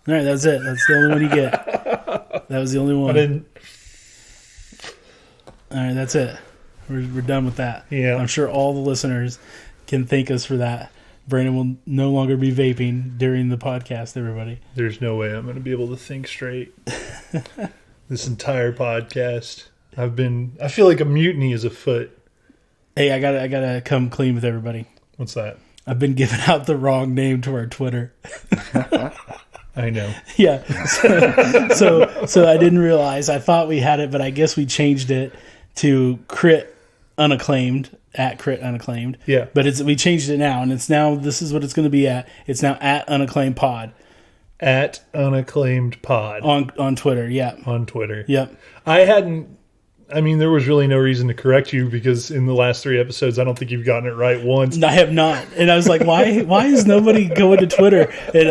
All right, that's it. That's the only one you get. That was the only one. I didn't. All right, that's it. We're done with that. Yeah. I'm sure all the listeners can thank us for that. Brandon will no longer be vaping during the podcast, everybody. There's no way I'm going to be able to think straight. This entire podcast. I feel like a mutiny is afoot. Hey, I gotta come clean with everybody. What's that? I've been giving out the wrong name to our Twitter. I know. Yeah. So I didn't realize. I thought we had it, but I guess we changed it to Crit Unacclaimed, at Crit Unacclaimed. Yeah. But we changed it now, and this is what it's going to be at. It's now at Unacclaimed Pod. At Unacclaimed Pod. On Twitter, yeah. On Twitter. Yep. There was really no reason to correct you because in the last 3 episodes, I don't think you've gotten it right once. I have not. And I was like, why is nobody going to Twitter? And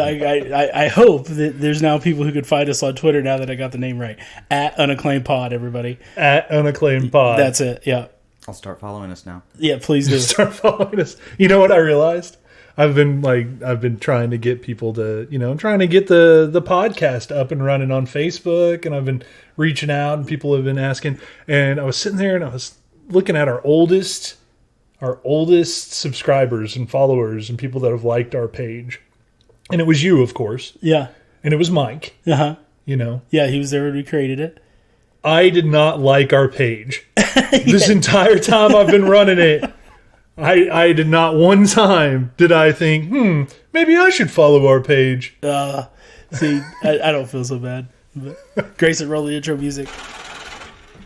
I hope that there's now people who could find us on Twitter now that I got the name right. At Unacclaimed Pod, everybody. At Unacclaimed Pod. That's it, yeah. I'll start following us now. Yeah, please do. Start following us. You know what I realized? I've been trying to get people to, trying to get the podcast up and running on Facebook, and I've been reaching out, and people have been asking. And I was sitting there and I was looking at our oldest subscribers and followers and people that have liked our page. And it was you, of course. Yeah. And it was Mike. Uh-huh. Yeah, he was there when we created it. I did not like our page. This entire time I've been running it. I did not one time did I think, maybe I should follow our page. See, I don't feel so bad. But Grayson, roll the intro music.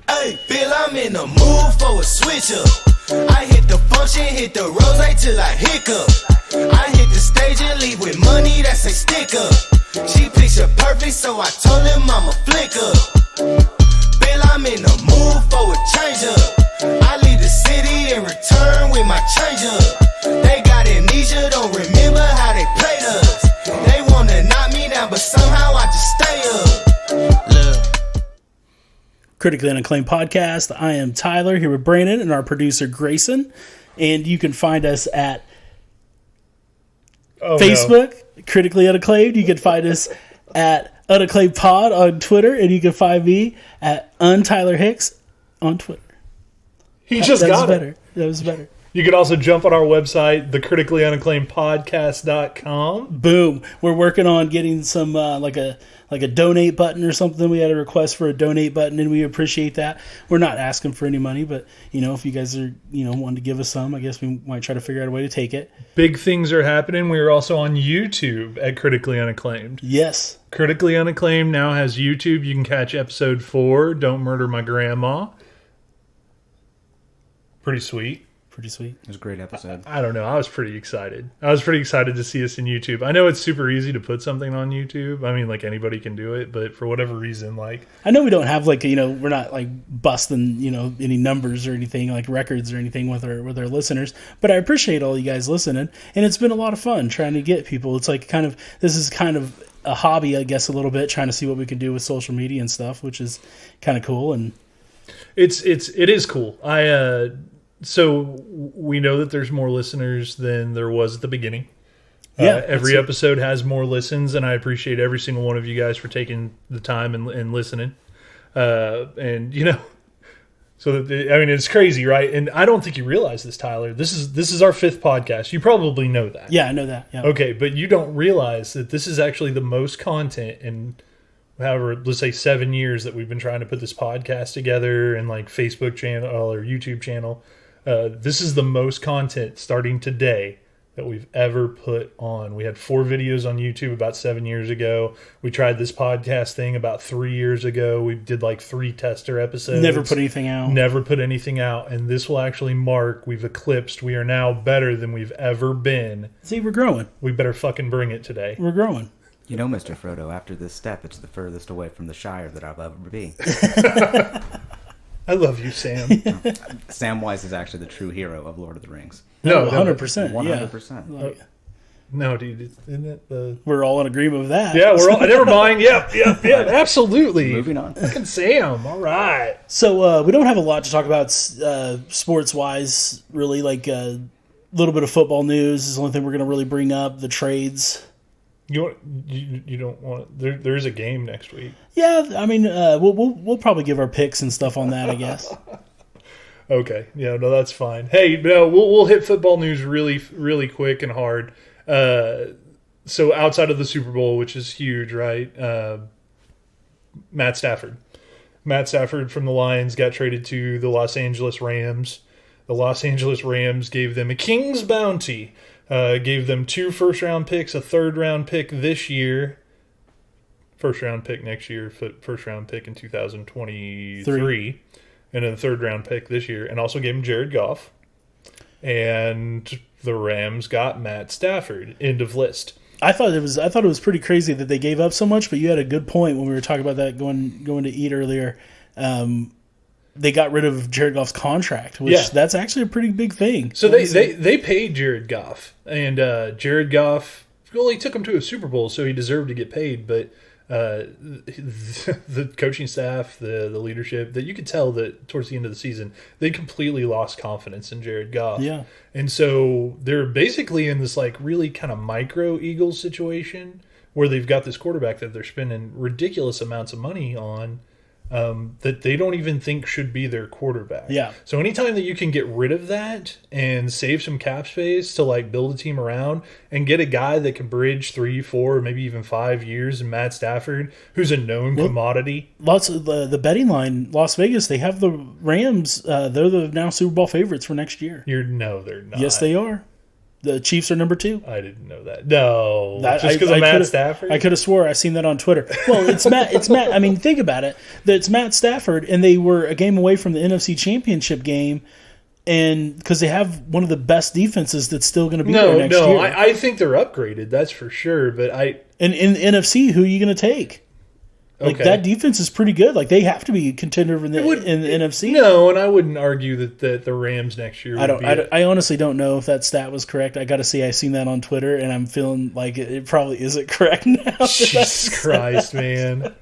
Hey, Bill, I'm in the mood for a switch up. I hit the function, hit the rose till I hiccup. I hit the stage and leave with money that's a stick up. She picture perfect, so I told him I'm a flick up. Bill, I'm in the mood for a change up. I leave the city and return with my change up. They got amnesia, don't remember how they played us. They wanna knock me down, but somehow I just stay up. Look. Critically Unacclaimed Podcast. I am Tyler, here with Brandon and our producer Grayson. And you can find us at Facebook, Critically Unacclaimed. You can find us at Unacclaimed Pod on Twitter, and you can find me at Untyler Hicks on Twitter. He just got it. That was better. You can also jump on our website, thecriticallyacclaimedpodcast.com. Boom. We're working on getting some like a donate button or something. We had a request for a donate button, and we appreciate that. We're not asking for any money, but if you guys are wanting to give us some, I guess we might try to figure out a way to take it. Big things are happening. We are also on YouTube at Critically Unacclaimed. Yes. Critically Unacclaimed now has YouTube. You can catch episode 4, Don't Murder My Grandma. Pretty sweet. Pretty sweet. It was a great episode. I don't know. I was pretty excited. I was pretty excited to see us in YouTube. I know it's super easy to put something on YouTube. I mean, anybody can do it, but for whatever reason, I know we don't have we're not busting, any numbers or anything records or anything with our listeners, but I appreciate all you guys listening, and it's been a lot of fun trying to get people. It's this is kind of a hobby, I guess, a little bit, trying to see what we can do with social media and stuff, which is kind of cool. And it is cool. So we know that there's more listeners than there was at the beginning. Yeah, every episode has more listens, and I appreciate every single one of you guys for taking the time and listening. So it's crazy, right? And I don't think you realize this, Tyler. This is our 5th podcast. You probably know that. Yeah, I know that. Yeah. Okay, but you don't realize that this is actually the most content in let's say 7 years that we've been trying to put this podcast together and Facebook channel or YouTube channel. This is the most content starting today that we've ever put on. We had 4 videos on YouTube about 7 years ago. We tried this podcast thing about 3 years ago. We did 3 tester episodes. Never put anything out. And this will actually mark we've eclipsed. We are now better than we've ever been. See, we're growing. We better fucking bring it today. We're growing. Mr. Frodo, after this step, it's the furthest away from the Shire that I'll ever be. I love you, Sam. Samwise is actually the true hero of Lord of the Rings. No, 100%. 100%. No, dude, isn't it the... We're all in agreement with that. Yeah, we're all... Never mind. Yeah, absolutely. Moving on. Fucking Sam. All right. So we don't have a lot to talk about sports-wise, really. A little bit of football news is the only thing we're going to really bring up. The trades You don't want there's a game next week. Yeah, I mean, we'll probably give our picks and stuff on that, I guess. Okay, yeah, no, that's fine. Hey, no, we'll hit football news really, really quick and hard. So outside of the Super Bowl, which is huge, right? Matt Stafford from the Lions got traded to the Los Angeles Rams. The Los Angeles Rams gave them a king's bounty. Gave them 2 first-round picks, a third-round pick this year, first-round pick next year, first-round pick in 2023, and then a third-round pick this year, and also gave him Jared Goff. And the Rams got Matt Stafford. End of list. I thought it was pretty crazy that they gave up so much, but you had a good point when we were talking about that going to eat earlier. They got rid of Jared Goff's contract, which that's actually a pretty big thing. So they paid Jared Goff, and Jared Goff, well, he took him to a Super Bowl, so he deserved to get paid. But the coaching staff, the leadership, that you could tell that towards the end of the season, they completely lost confidence in Jared Goff. Yeah. And so they're basically in this like really kind of micro Eagles situation where they've got this quarterback that they're spending ridiculous amounts of money on. That they don't even think should be their quarterback. Yeah. So anytime that you can get rid of that and save some cap space to like build a team around and get a guy that can bridge 3, 4, maybe even 5 years in Matt Stafford, who's a known commodity. Lots of the betting line, Las Vegas, they have the Rams. They're the now Super Bowl favorites for next year. No, they're not. Yes, they are. The Chiefs are number 2. I didn't know that. No, just I because of Matt could've- Stafford. I could have swore I seen that on Twitter. Well, it's Matt. It's Matt. I mean, think about it. It's Matt Stafford, and they were a game away from the NFC Championship game, and because they have one of the best defenses that's still going to be there next year. I think they're upgraded. That's for sure. But And in the NFC, who are you going to take? Like, that defense is pretty good. Like, they have to be a contender in the NFC. No, and I wouldn't argue that the Rams next year would I honestly don't know if that stat was correct. I got to see. I seen that on Twitter, and I'm feeling like it probably isn't correct now. Jesus Christ, man.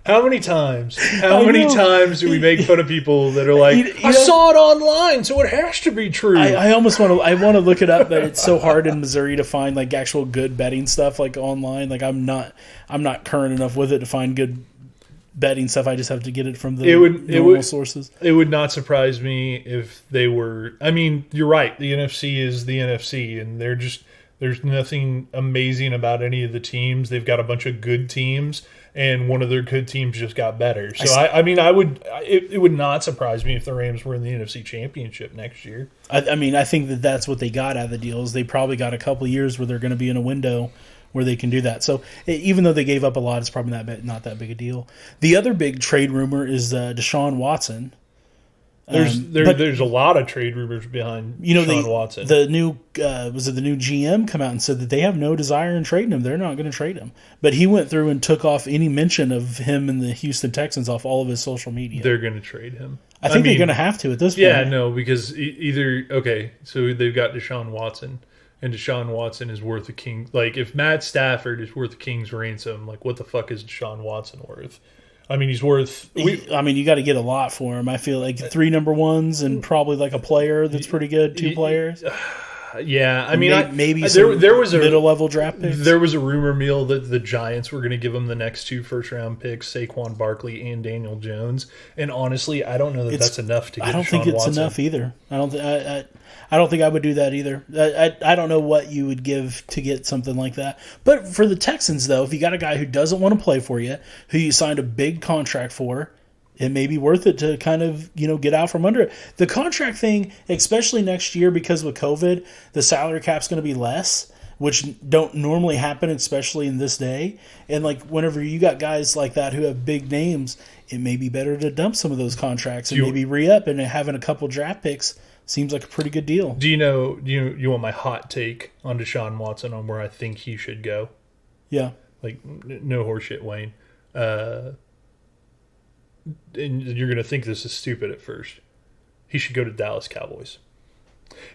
How many times do we make fun of people that are like, I saw it online, so it has to be true. I almost want to look it up, but it's so hard in Missouri to find like actual good betting stuff like online. Like I'm not current enough with it to find good betting stuff. I just have to get it from the normal sources. It would not surprise me if they were. I mean, you're right. The NFC is the NFC, and there's nothing amazing about any of the teams. They've got a bunch of good teams, and one of their good teams just got better. So it would not surprise me if the Rams were in the NFC Championship next year. I think that's what they got out of the deal. Is they probably got a couple of years where they're going to be in a window where they can do that. So even though they gave up a lot, it's probably not that big a deal. The other big trade rumor is Deshaun Watson. There's a lot of trade rumors behind Deshaun Watson. The new the new GM come out and said that they have no desire in trading him. They're not going to trade him. But he went through and took off any mention of him and the Houston Texans off all of his social media. They're going to trade him. I think they're going to have to at this point. Yeah, no, because so they've got Deshaun Watson. And Deshaun Watson is worth a king. Like, if Matt Stafford is worth a king's ransom, like, what the fuck is Deshaun Watson worth? I mean, he's worth. You got to get a lot for him. I feel like 3 number ones and probably like a player that's pretty good, 2 players. Yeah, I mean, maybe there was a middle level draft picks. There was a rumor mill that the Giants were going to give him the next 2 first-round picks, Saquon Barkley and Daniel Jones. And honestly, I don't know that's enough to get. I don't think it's enough either. I don't think I would do that either. I don't know what you would give to get something like that. But for the Texans, though, if you got a guy who doesn't want to play for you, who you signed a big contract for, it may be worth it to kind of, get out from under it. The contract thing, especially next year because with COVID, the salary cap's going to be less, which don't normally happen, especially in this day. And like whenever you got guys like that who have big names, it may be better to dump some of those contracts and maybe re-up, and having a couple draft picks seems like a pretty good deal. Do you want my hot take on Deshaun Watson on where I think he should go? Yeah. Like, no horseshit, Wayne. And you're going to think this is stupid at first. He should go to Dallas Cowboys.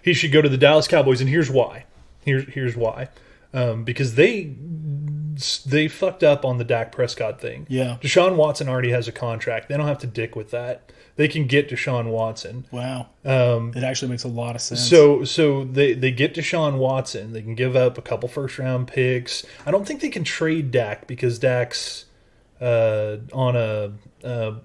He should go to the Dallas Cowboys, and here's why. Here's why. Because they fucked up on the Dak Prescott thing. Yeah. Deshaun Watson already has a contract. They don't have to dick with that. they can get Deshaun Watson. Wow. It actually makes a lot of sense. So they get Deshaun Watson. They can give up a couple first-round picks. I don't think they can trade Dak because Dak's on a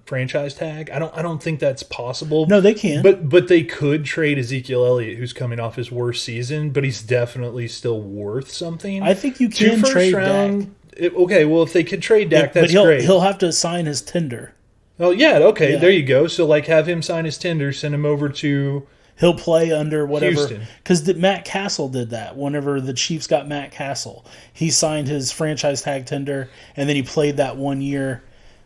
franchise tag. I don't think that's possible. No, they can. But they could trade Ezekiel Elliott, who's coming off his worst season, but he's definitely still worth something. I think you can trade Dak. Okay, well, if they could trade Dak, that's great. He'll have to sign his tender. Oh, yeah, okay, there you go. So, like, have him sign his tender, send him over to... He'll play under whatever. Houston. Because Matt Castle did that whenever the Chiefs got Matt Castle. He signed his franchise tag tender, and then he played that 1 year.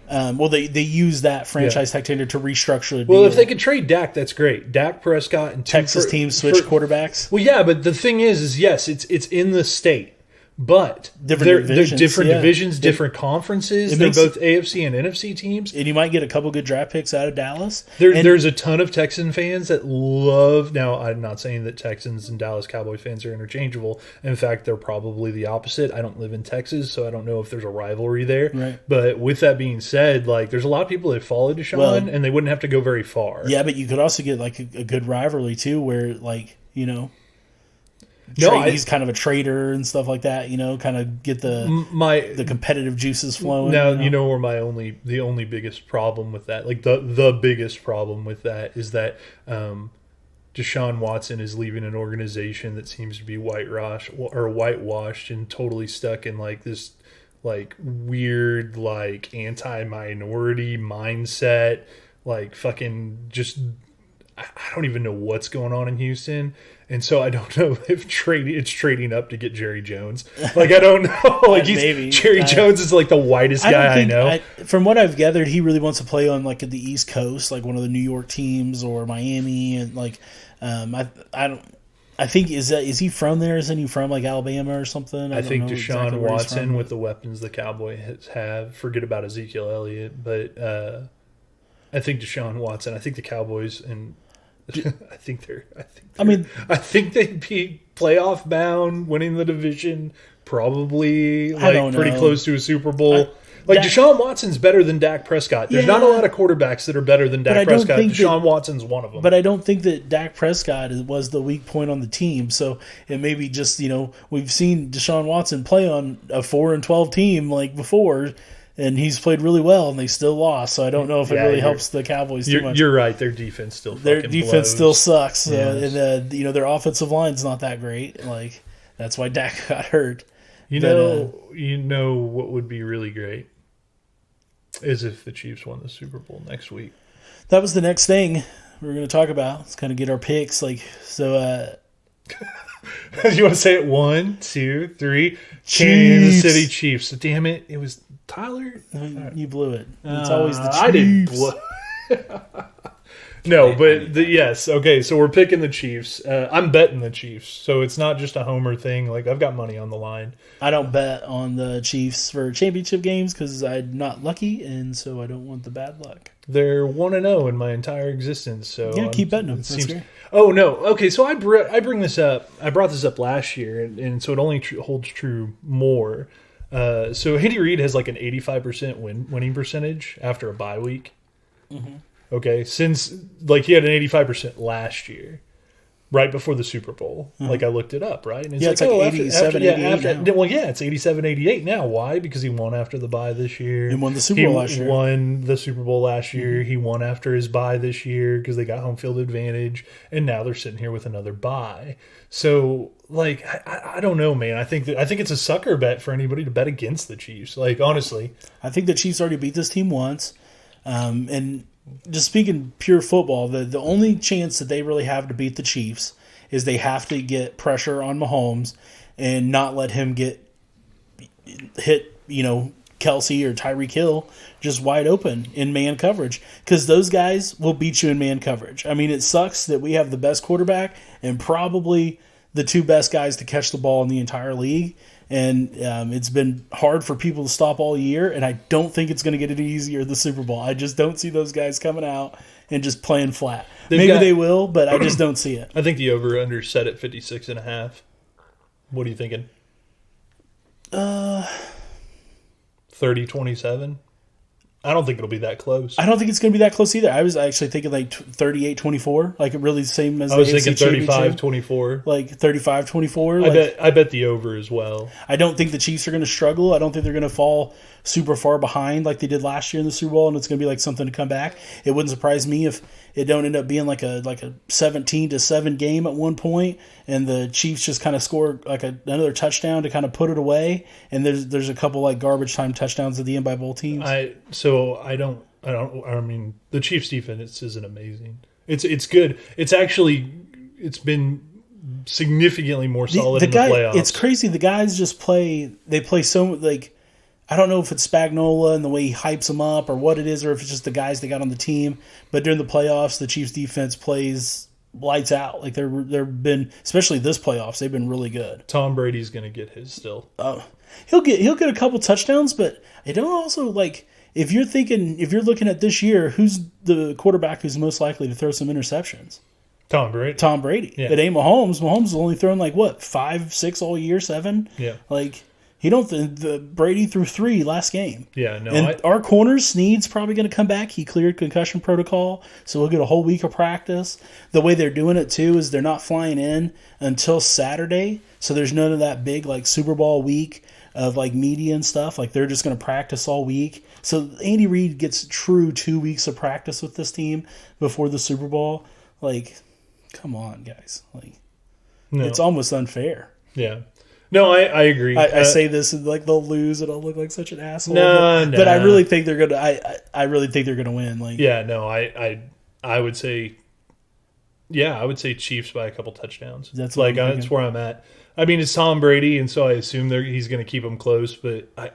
They used that franchise tag tender to restructure the deal. Well, if they could trade Dak, that's great. Dak Prescott and Texas teams switch quarterbacks. Well, yeah, but the thing is yes, it's in the state. But different divisions, different conferences. They're both AFC and NFC teams. And you might get a couple good draft picks out of Dallas. There's a ton of Texan fans that love... Now, I'm not saying that Texans and Dallas Cowboy fans are interchangeable. In fact, they're probably the opposite. I don't live in Texas, so I don't know if there's a rivalry there. Right. But with that being said, like, the's a lot of people that follow Deshaun, and they wouldn't have to go very far. Yeah, but you could also get, like, a good rivalry, too, where, like, you know... he's kind of a trader and stuff like that, you know, kind of get the competitive juices flowing. Now, you know where the only biggest problem with that, like the biggest problem with that is that Deshaun Watson is leaving an organization that seems to be whitewashed and totally stuck in like this like weird like anti-minority mindset, like fucking just I don't even know what's going on in Houston. And so I don't know if it's trading up to get Jerry Jones. Like, I don't know. Like, Jerry Jones is like the whitest guy I know. From what I've gathered, he really wants to play on like the East Coast, like one of the New York teams or Miami, and like I think is he from there? Isn't he from like Alabama or something? I think Deshaun Watson with the weapons the Cowboys have. Forget about Ezekiel Elliott, but I think Deshaun Watson. I think the Cowboys and. I think they'd be playoff bound, winning the division, probably like pretty close to a Super Bowl. Deshaun Watson's better than Dak Prescott. There's not a lot of quarterbacks that are better than Dak Prescott. Deshaun Watson's one of them. But I don't think that Dak Prescott was the weak point on the team. So it may be just, you know, we've seen Deshaun Watson play on a 4-12 team like before. And he's played really well, and they still lost. So I don't know if it really helps the Cowboys too much. You're right. Their defense still still sucks. And you know, their offensive line's not that great. Like that's why Dak got hurt. You know what would be really great is if the Chiefs won the Super Bowl next week. That was the next thing we were going to talk about. Let's kind of get our picks. Like so. You want to say it? 1, 2, 3. Kansas City Chiefs. Damn it! It was Tyler. You blew it. It's always the Chiefs. I didn't blow. No, but yes. Okay, so we're picking the Chiefs. I'm betting the Chiefs, so it's not just a homer thing. Like I've got money on the line. I don't bet on the Chiefs for championship games because I'm not lucky, and so I don't want the bad luck. They're 1-0 in my entire existence. So yeah, keep betting them. That's great. Oh no. Okay, so I bring this up. I brought this up last year, and so it only holds true more. So Andy Reid has like an 85% winning percentage after a bye week. Mm-hmm. Okay, since like he had an 85% last year, right before the Super Bowl. Mm-hmm. Like I looked it up, right? And it's like 87, 88 now. Well, yeah, it's 87, 88 now. Why? Because he won after the bye this year. He won the Super Bowl last year. He won the Super Bowl last year. Mm-hmm. He won after his bye this year because they got home field advantage, and now they're sitting here with another bye. So, like, I don't know, man. I think it's a sucker bet for anybody to bet against the Chiefs. Like, honestly, I think the Chiefs already beat this team once, and. Just speaking pure football, the only chance that they really have to beat the Chiefs is they have to get pressure on Mahomes and not let him get hit, you know, Kelsey or Tyreek Hill just wide open in man coverage because those guys will beat you in man coverage. I mean, it sucks that we have the best quarterback and probably the two best guys to catch the ball in the entire league. And it's been hard for people to stop all year, and I don't think it's going to get any easier the Super Bowl. I just don't see those guys coming out and just playing flat. Maybe they will, but I just don't see it. I think the over-under set at 56.5. What are you thinking? 30-27? I don't think it'll be that close. I don't think it's going to be that close either. I was actually thinking like 38-24, like really the same as I was the thinking AFC Championship. 35-24. Like 35-24. I bet the over as well. I don't think the Chiefs are going to struggle. I don't think they're going to fall super far behind like they did last year in the Super Bowl, and it's going to be like something to come back. It wouldn't surprise me if it don't end up being like a 17-7 game at one point, and the Chiefs just kind of score like another touchdown to kind of put it away, and there's a couple like garbage time touchdowns at the end by both teams. I mean, the Chiefs defense isn't amazing. It's good. It's been significantly more solid in the playoffs. It's crazy. The guys just play so like, I don't know if it's Spagnuolo and the way he hypes them up or what it is, or if it's just the guys they got on the team. But during the playoffs, the Chiefs defense plays lights out. Like they've been, especially this playoffs, they've been really good. Tom Brady's going to get his still. He'll get a couple touchdowns, but I don't also like, if you're looking at this year, who's the quarterback who's most likely to throw some interceptions? Tom Brady. Tom Brady. Yeah. It ain't Mahomes. Mahomes has only thrown like what, 5, 6 all year, 7? Yeah. Like the Brady threw 3 last game. Yeah, no. And our corner, Snead's probably going to come back. He cleared concussion protocol, so we'll get a whole week of practice. The way they're doing it too is they're not flying in until Saturday, so there's none of that big like Super Bowl week of like media and stuff. Like they're just going to practice all week. So Andy Reid gets true 2 weeks of practice with this team before the Super Bowl. Like, come on, guys. Like, No. It's almost unfair. Yeah. No, I agree. I say this and like they'll lose and I'll look like such an asshole. No, but I really think they're gonna. I really think they're gonna win. Like, yeah, no, I would say, I would say Chiefs by a couple touchdowns. That's what that's where I'm at. I mean, it's Tom Brady, and so I assume he's going to keep them close. But I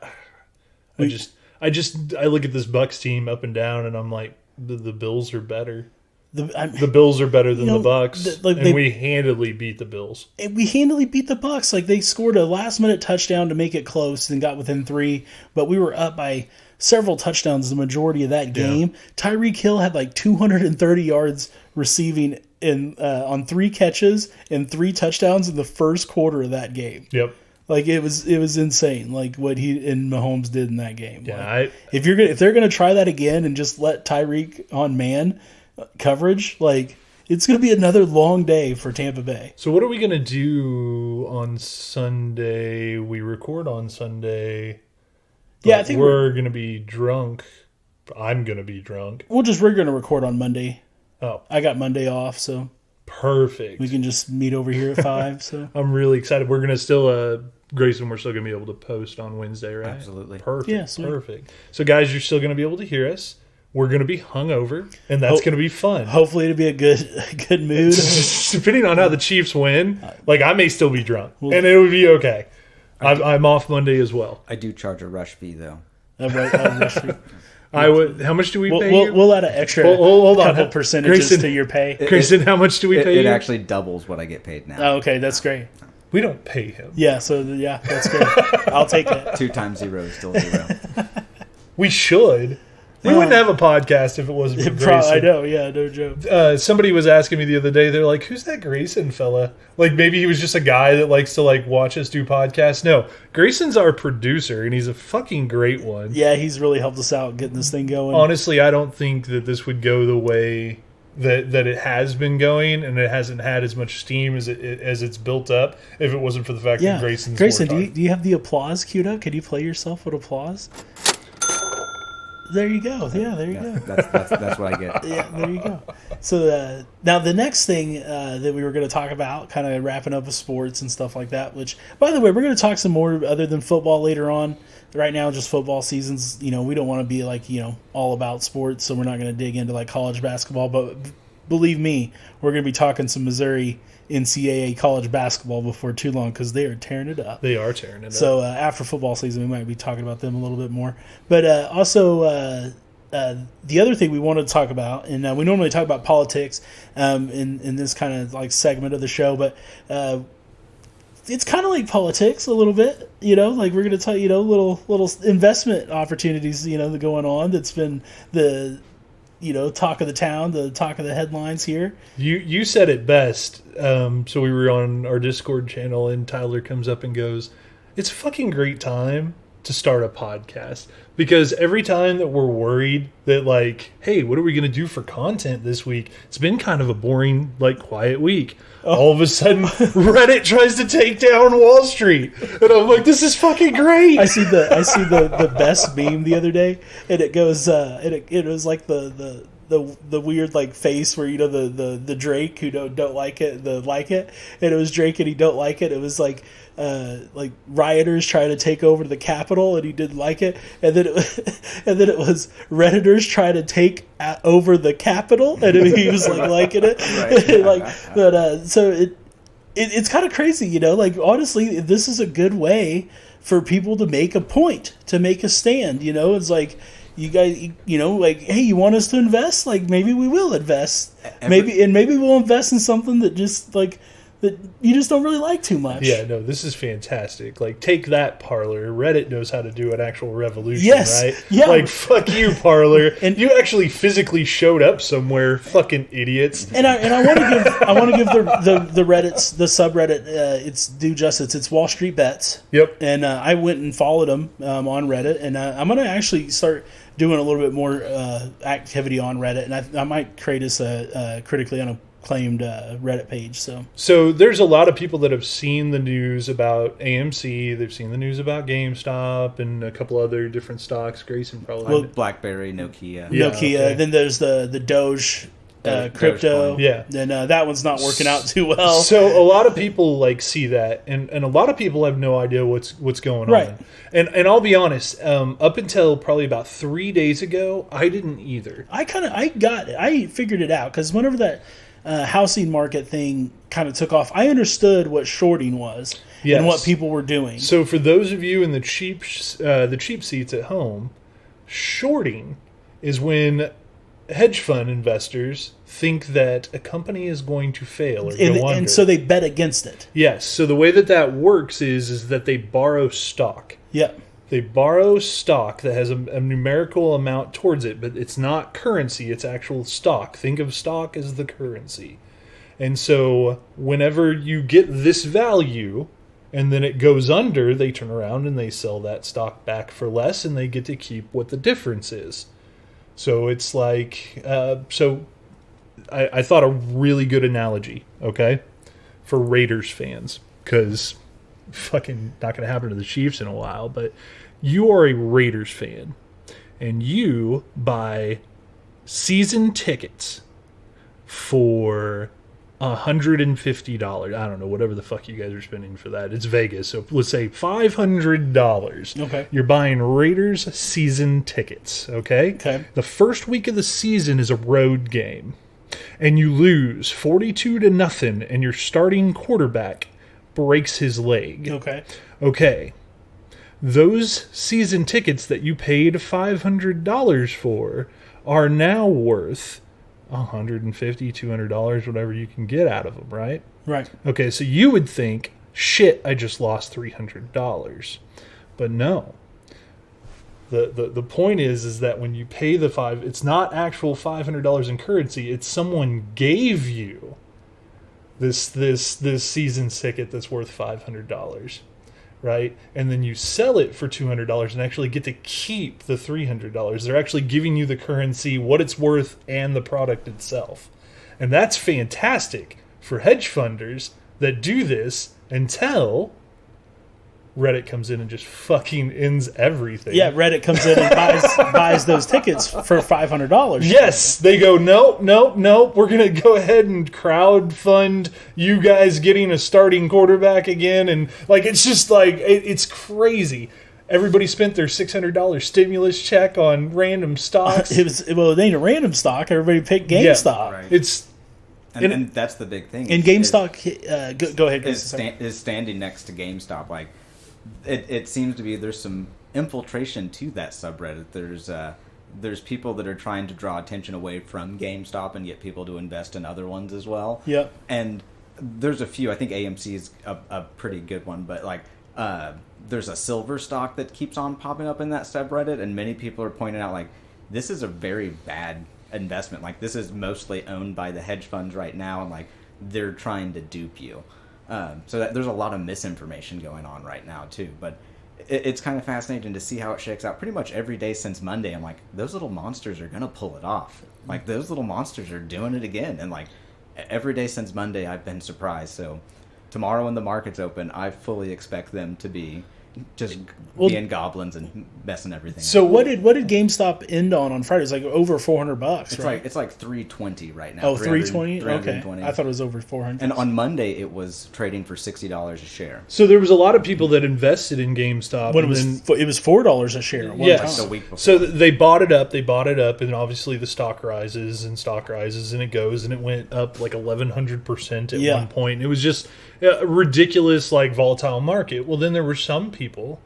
look at this Bucs team up and down, and I'm like, the Bills are better. The Bills are better than the Bucs, and we handily beat the Bills. We handily beat the Bucs. Like they scored a last-minute touchdown to make it close and got within 3, but we were up by several touchdowns the majority of that game. Yeah. Tyreek Hill had like 230 yards receiving on 3 catches and 3 touchdowns in the first quarter of that game. Yep. Like it was insane. Like what he and Mahomes did in that game. Yeah. Like, if they're gonna try that again and just let Tyreek on man coverage, like it's going to be another long day for Tampa Bay. So what are we going to do on Sunday? We record on Sunday. Yeah, I think we're going to be drunk. I'm going to be drunk. We're going to record on Monday. Oh, I got Monday off, so perfect. We can just meet over here at 5. So I'm really excited. We're going to still Grayson, we're still going to be able to post on Wednesday, right? Absolutely. Perfect. Yeah, sweet. Perfect. So guys, you're still going to be able to hear us. We're going to be hungover, and that's going to be fun. Hopefully it'll be a good mood. Depending on how the Chiefs win, like I may still be drunk, and it would be okay. I'm off Monday as well. I do charge a rush fee, though. Rush fee. I would. How much do we pay you? We'll add an extra hold on. couple percentages to your pay. Grayson, how much do we pay you? It actually doubles what I get paid now. Oh, okay, that's great. We don't pay him. Yeah, so that's great. I'll take it. 2 times 0 is still 0. We should. We wouldn't have a podcast if it wasn't for Grayson. I know, yeah, no joke. Somebody was asking me the other day, they're like, who's that Grayson fella? Like, maybe he was just a guy that likes to, like, watch us do podcasts. No, Grayson's our producer, and he's a fucking great one. Yeah, he's really helped us out getting this thing going. Honestly, I don't think that this would go the way that it has been going, and it hasn't had as much steam as it's built up if it wasn't for the fact that Grayson, do you have the applause queued up? Can you play yourself with applause? There you go. Yeah, there you go. That's what I get. Yeah, there you go. So now the next thing that we were going to talk about, kind of wrapping up with sports and stuff like that, which, by the way, we're going to talk some more other than football later on. Right now, just football seasons, we don't want to be like, all about sports, so we're not going to dig into like college basketball. But believe me, we're going to be talking some Missouri NCAA college basketball before too long because they are tearing it up. They are tearing it up. So after football season, we might be talking about them a little bit more. But also, the other thing we wanted to talk about, and we normally talk about politics in this kind of like segment of the show, but it's kind of like politics a little bit. Like we're going to tell little investment opportunities that going on. That's been the talk of the town, the talk of the headlines here. You said it best. So we were on our Discord channel, and Tyler comes up and goes, "It's a fucking great time to start a podcast, because every time that we're worried that like, hey, what are we going to do for content this week? It's been kind of a boring, like, quiet week. All of a sudden, Reddit tries to take down Wall Street, and I'm like, this is fucking great. I see the best meme the other day, and it goes it was like the weird like face where, you know, the Drake who don't like it, and it was Drake and he don't like it. It was like rioters trying to take over the Capitol and he didn't like it, and then it was Redditors trying to take over the Capitol and he was like liking it. Right. So it's kind of crazy, you know. Like, honestly, this is a good way for people to make a point, to make a stand. You know, it's like, you guys, you know, like, hey, you want us to invest? Like, maybe we will invest. Maybe we'll invest in something that just like that you just don't really like too much. Yeah, no, this is fantastic. Like, take that, Parler. Reddit knows how to do an actual revolution, yes. right? Yeah. Like, fuck you, Parler. And you actually physically showed up somewhere, fucking idiots. And I want to give the Reddit's, the subreddit, its due justice. It's Wall Street Bets. Yep. And I went and followed them on Reddit, and I'm gonna actually start doing a little bit more activity on Reddit, and I might create us a critically unacclaimed Reddit page. So there's a lot of people that have seen the news about AMC. They've seen the news about GameStop and a couple other different stocks. Grayson probably. BlackBerry, Nokia. Yeah, Nokia. okay. Then there's the Doge. Crypto, Dogecoin. Yeah. Then that one's not working out too well. So a lot of people like see that, and a lot of people have no idea what's going Right. on. And I'll be honest, up until probably about 3 days ago, I didn't either. I figured it out, because whenever that housing market thing kind of took off, I understood what shorting was and what people were doing. So for those of you in the cheap seats at home, shorting is when hedge fund investors think that a company is going to fail or go under. And so they bet against it. Yes. So the way that works is that they borrow stock. Yep. They borrow stock that has a numerical amount towards it, but it's not currency, it's actual stock. Think of stock as the currency. And so whenever you get this value and then it goes under, they turn around and they sell that stock back for less, and they get to keep what the difference is. So it's like, I thought a really good analogy, okay, for Raiders fans, because fucking not going to happen to the Chiefs in a while, but you are a Raiders fan, and you buy season tickets for $150. I don't know, whatever the fuck you guys are spending for that. It's Vegas, so let's say $500. Okay. You're buying Raiders season tickets, okay? Okay. The first week of the season is a road game, and you lose 42-0, and your starting quarterback breaks his leg. Okay. Those season tickets that you paid $500 for are now worth $150, $200, whatever you can get out of them, right? Right. Okay, so you would think, shit, I just lost $300. But no. The point is that when you pay it's not actual $500 in currency, it's someone gave you this season ticket that's worth $500. Right? And then you sell it for $200 and actually get to keep the $300. They're actually giving you the currency, what it's worth, and the product itself. And that's fantastic for hedge funders that do this until Reddit comes in and just fucking ends everything. Yeah, Reddit comes in and buys those tickets for $500. Yes, they go, nope, we're going to go ahead and crowd fund you guys getting a starting quarterback again. And like, it's just like, it's crazy. Everybody spent their $600 stimulus check on random stocks. It ain't a random stock. Everybody picked GameStop. Right. It's and that's the big thing. And GameStop, go ahead. Is standing next to GameStop. Like, it seems to be there's some infiltration to that subreddit. There's people that are trying to draw attention away from GameStop and get people to invest in other ones as well. Yep. And there's a few. I think AMC is a pretty good one, but like there's a silver stock that keeps on popping up in that subreddit, and many people are pointing out like this is a very bad investment. Like, this is mostly owned by the hedge funds right now, and like they're trying to dupe you. So there's a lot of misinformation going on right now too. But it's kind of fascinating to see how it shakes out. Pretty much every day since Monday, I'm like, those little monsters are gonna pull it off. Like those little monsters are doing it again, and like every day since Monday, I've been surprised. So tomorrow when the markets open, I fully expect them to be just being goblins and messing everything up. So what did GameStop end on Friday? It's like over $400, right? It's like 320 right now. Oh, 320? Okay. 320. I thought it was over 400. And on Monday, it was trading for $60 a share. So there was a lot of people that invested in GameStop. When it was $4 a share at one time. Yes. The week before. So they bought it up, and obviously the stock rises, and it goes, and it went up like 1,100% at one point. It was just a ridiculous, like, volatile market. Well, then there were some people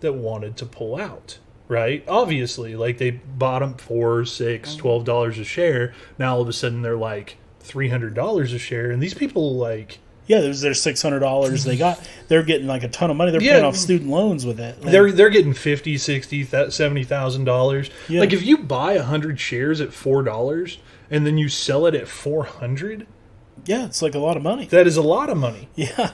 that wanted to pull out, right? Obviously, like, they bought them $4, $6, $12 a share. Now all of a sudden they're like $300 a share, and these people like. Yeah, there's their $600 they're getting like a ton of money. They're paying off student loans with it. Like, they're getting $50,000, $60,000, $70,000. Yeah. Like if you buy 100 shares at $4 and then you sell it at $400, yeah, it's like a lot of money. that is a lot of money. Yeah.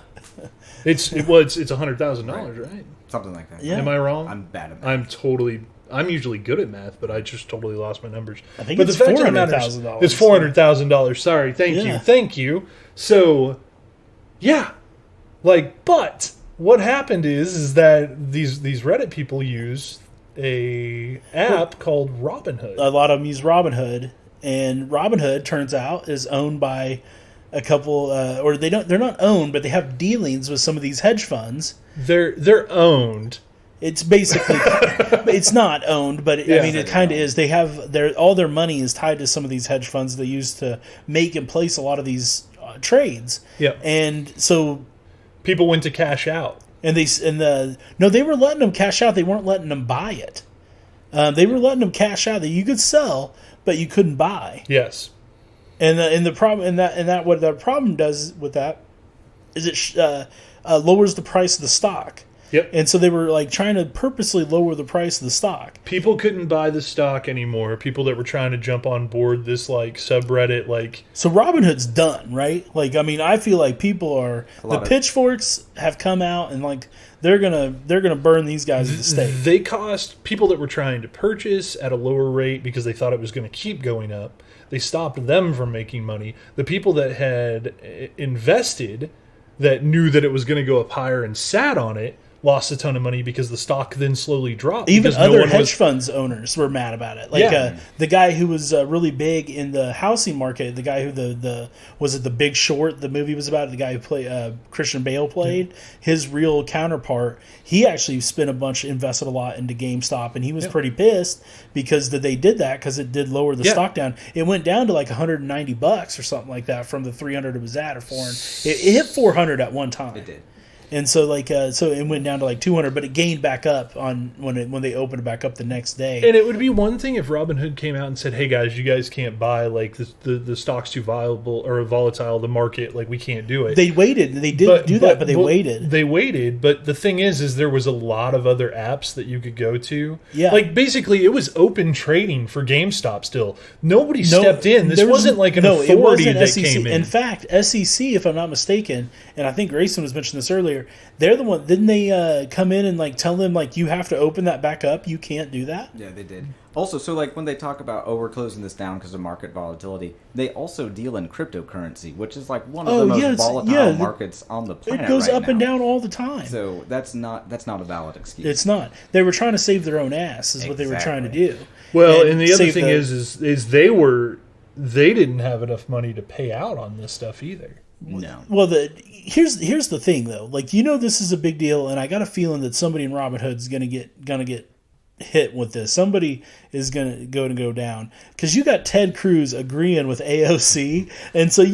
It's $100,000, right? Something like that. Yeah. Am I wrong? I'm bad at math. I'm usually good at math, but I just totally lost my numbers. I think but it's the fact of the matter is, $400,000. It's $400,000. Sorry, thank you. So, yeah, like, but what happened is that these Reddit people use a app called Robinhood. A lot of them use Robinhood, and Robinhood turns out is owned by a couple, or they're not owned, but they have dealings with some of these hedge funds. They're owned. It's basically, it's not owned, but I mean, it kind of is. They have all their money is tied to some of these hedge funds they use to make and place a lot of these trades. Yeah, and so people went to cash out, and they were letting them cash out. They weren't letting them buy it. They were letting them cash out that you could sell, but you couldn't buy. Yes, and the problem what the problem does with that is it lowers the price of the stock. Yep. And so they were like trying to purposely lower the price of the stock. People couldn't buy the stock anymore. People that were trying to jump on board this like subreddit, like, so Robinhood's done, right? Like, I mean, I feel like pitchforks have come out and like they're gonna burn these guys at the stake. They cost people that were trying to purchase at a lower rate because they thought it was going to keep going up. They stopped them from making money. The people that had invested that knew that it was going to go up higher and sat on it lost a ton of money because the stock then slowly dropped. Even other hedge funds owners were mad about it. Like the guy who was really big in the housing market, the guy who was it The Big Short? The movie was about, the guy who played Christian Bale played. His real counterpart, he actually invested a lot into GameStop, and he was pretty pissed because they did that because it did lower the stock down. It went down to like $190 or something like that from the 300 it was at, or 400. It hit 400 at one time. It did. And so so it went down to like 200, but it gained back up on when they opened it back up the next day. And it would be one thing if Robinhood came out and said, "Hey guys, you guys can't buy, like the stock's too volatile, the market, like we can't do it." They waited. They did do that, but they waited. They waited, but the thing is there was a lot of other apps that you could go to. Yeah, like basically it was open trading for GameStop. Still, nobody stepped in. This wasn't like an authority that SEC. came in. In fact, SEC, if I'm not mistaken, and I think Grayson was mentioning this earlier, they're the one. Didn't they come in and like tell them like you have to open that back up? You can't do that. Yeah, they did. Also, so like when they talk about we're closing this down because of market volatility, they also deal in cryptocurrency, which is like one of the most volatile markets on the planet. It goes right up now. and down all the time. So that's not a valid excuse. It's not. They were trying to save their own ass, is what they were trying to do. Well, and the other thing is they didn't have enough money to pay out on this stuff either. No. Well, here's the thing though. Like, this is a big deal, and I got a feeling that somebody in Robinhood's gonna get hit with this. Somebody is gonna go down because you got Ted Cruz agreeing with AOC, and so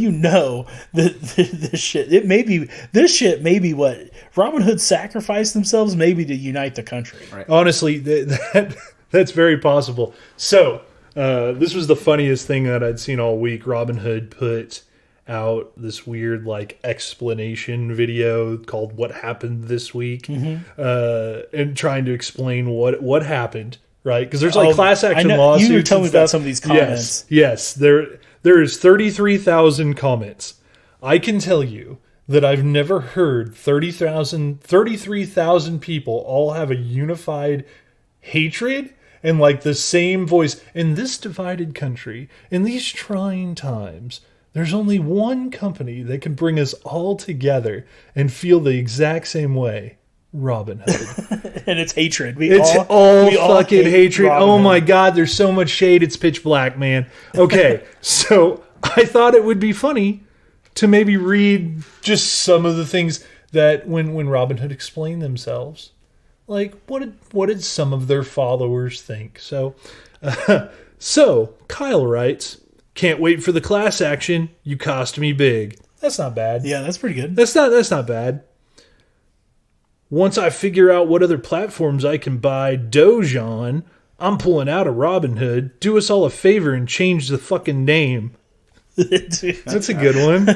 that this shit may be what Robinhood sacrificed themselves maybe to unite the country. Right. Honestly, that's very possible. So this was the funniest thing that I'd seen all week. Robinhood put out this weird like explanation video called "What Happened This Week," and trying to explain what happened, right? Because there's like class action lawsuits. You were telling me about some of these comments. Yes, there is 33,000 comments. I can tell you that I've never heard 33,000 people all have a unified hatred and like the same voice. In this divided country, in these trying times, there's only one company that can bring us all together and feel the exact same way. Robinhood. And it's hatred. It's all fucking hate hatred. Robinhood. Oh my God, there's so much shade. It's pitch black, man. Okay, so I thought it would be funny to maybe read just some of the things that when Robinhood explained themselves, like what did some of their followers think? So, so Kyle writes, "Can't wait for the class action. You cost me big." That's not bad. Yeah, that's pretty good. That's not bad. Once I figure out what other platforms I can buy Doge on, I'm pulling out of Robinhood. Do us all a favor and change the fucking name. That's a good one.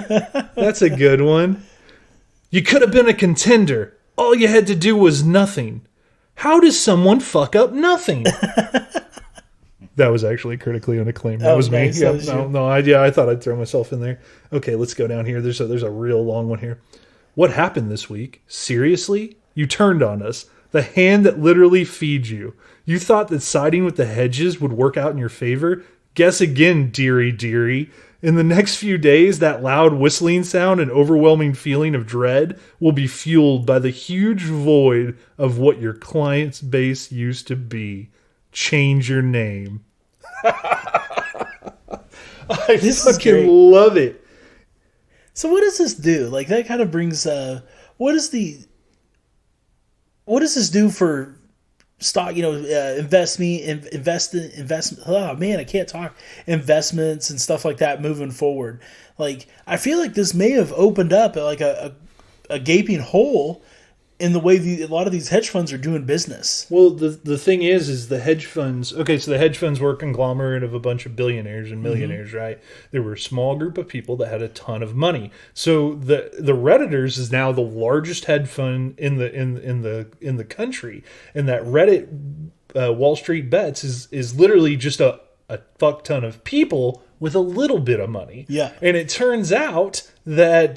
That's a good one. You could have been a contender. All you had to do was nothing. How does someone fuck up nothing? That was actually critically unacclaimed. That was me. Nice. Yep. That was you. I thought I'd throw myself in there. Okay, let's go down here. There's a real long one here. What happened this week? Seriously? You turned on us. The hand that literally feeds you. You thought that siding with the hedges would work out in your favor? Guess again, dearie. In the next few days, that loud whistling sound and overwhelming feeling of dread will be fueled by the huge void of what your client's base used to be. Change your name. I This is fucking great. love it. So what does this do? Like that kind of brings what does this do for stock, investment. Oh man, I can't talk. Investments and stuff like that moving forward. Like I feel like this may have opened up like a gaping hole in the way a lot of these hedge funds are doing business. Well, the thing is the hedge funds. Okay, so the hedge funds were a conglomerate of a bunch of billionaires and millionaires, right? There were a small group of people that had a ton of money. So the Redditors is now the largest hedge fund in the country, and that Reddit Wall Street Bets is literally just a fuck ton of people with a little bit of money. Yeah. And it turns out that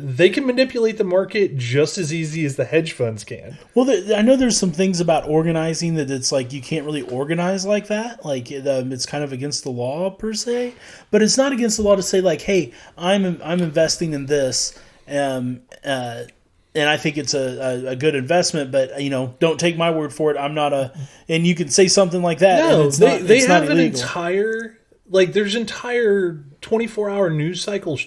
they can manipulate the market just as easy as the hedge funds can. Well, I know there's some things about organizing that it's like you can't really organize like that. Like it's kind of against the law per se, but it's not against the law to say like, hey, I'm investing in this, and I think it's a good investment, but don't take my word for it. I'm not and you can say something like that. No, and it's they not have an illegal. entire there's entire 24-hour news cycle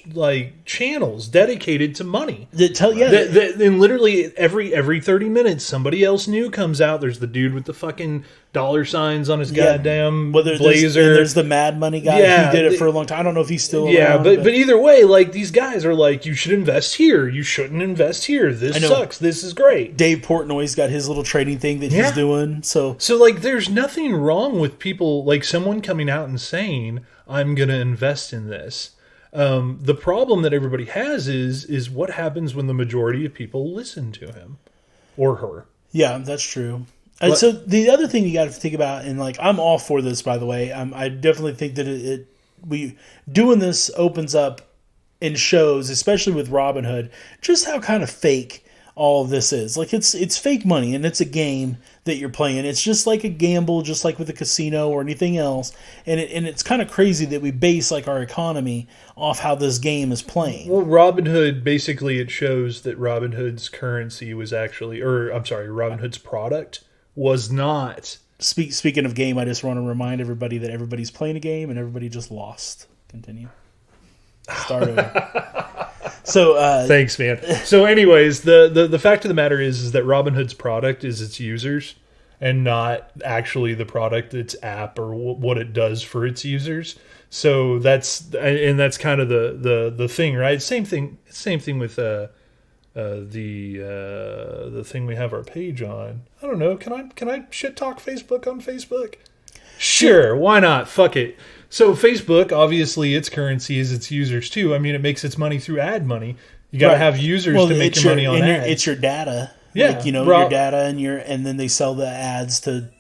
channels dedicated to money. And literally every 30 minutes somebody else new comes out. There's the dude with the fucking dollar signs on his goddamn blazer. There's the Mad Money guy. Yeah, he did it for a long time. I don't know if he's still around. around. But either way, like these guys are like, you should invest here. You shouldn't invest here. This sucks. This is great. Dave Portnoy's got his little trading thing that he's doing. So like there's nothing wrong with people, like someone coming out and saying, I'm going to invest in this. The problem that everybody has is what happens when the majority of people listen to him or her. Yeah, that's true. And so the other thing you got to think about, and like I'm all for this, by the way. I definitely think that we doing this opens up and shows, especially with Robinhood, just how kind of fake all of this is. Like it's fake money, and it's a game that you're playing. It's just like a gamble, just like with a casino or anything else. And it's kind of crazy that we base like our economy off how this game is playing. Well, Robinhood, basically it shows that Robinhood's currency was actually, Robinhood's product was not. Speaking of game, I just want to remind everybody that everybody's playing a game and everybody just lost. Continue. Start over. So thanks, man. So, anyways, the fact of the matter is that Robinhood's product is its users, and not actually the product, its app, or what it does for its users. So that's kind of the thing, right? Same thing with the thing we have our page on. I don't know. Can I shit talk Facebook on Facebook? Sure, why not? Fuck it. So Facebook, obviously, its currency is its users too. I mean, it makes its money through ad money. You got to have users to make your money on ads. It's your data. Yeah, like, your data and then they sell the ads to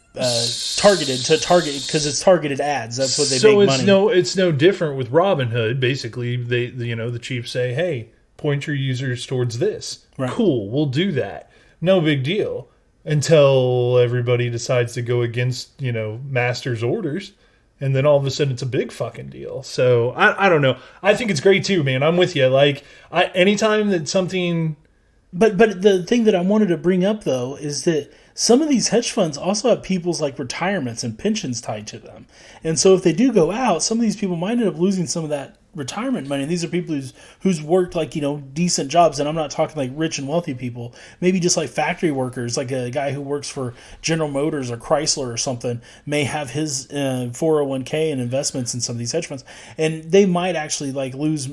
target because it's targeted ads. That's what they make money. So it's no different with Robinhood. Basically, the chiefs say, "Hey, point your users towards this. Right. Cool, we'll do that. No big deal. Until everybody decides to go against, master's orders. And then all of a sudden it's a big fucking deal. So I don't know. I think it's great too, man. I'm with you. Like, anytime that something... But the thing that I wanted to bring up, though, is that some of these hedge funds also have people's like retirements and pensions tied to them. And so if they do go out, some of these people might end up losing some of that retirement money. And these are people who's worked like, decent jobs. And I'm not talking like rich and wealthy people, maybe just like factory workers, like a guy who works for General Motors or Chrysler or something may have his 401k and investments in some of these hedge funds. And they might actually like lose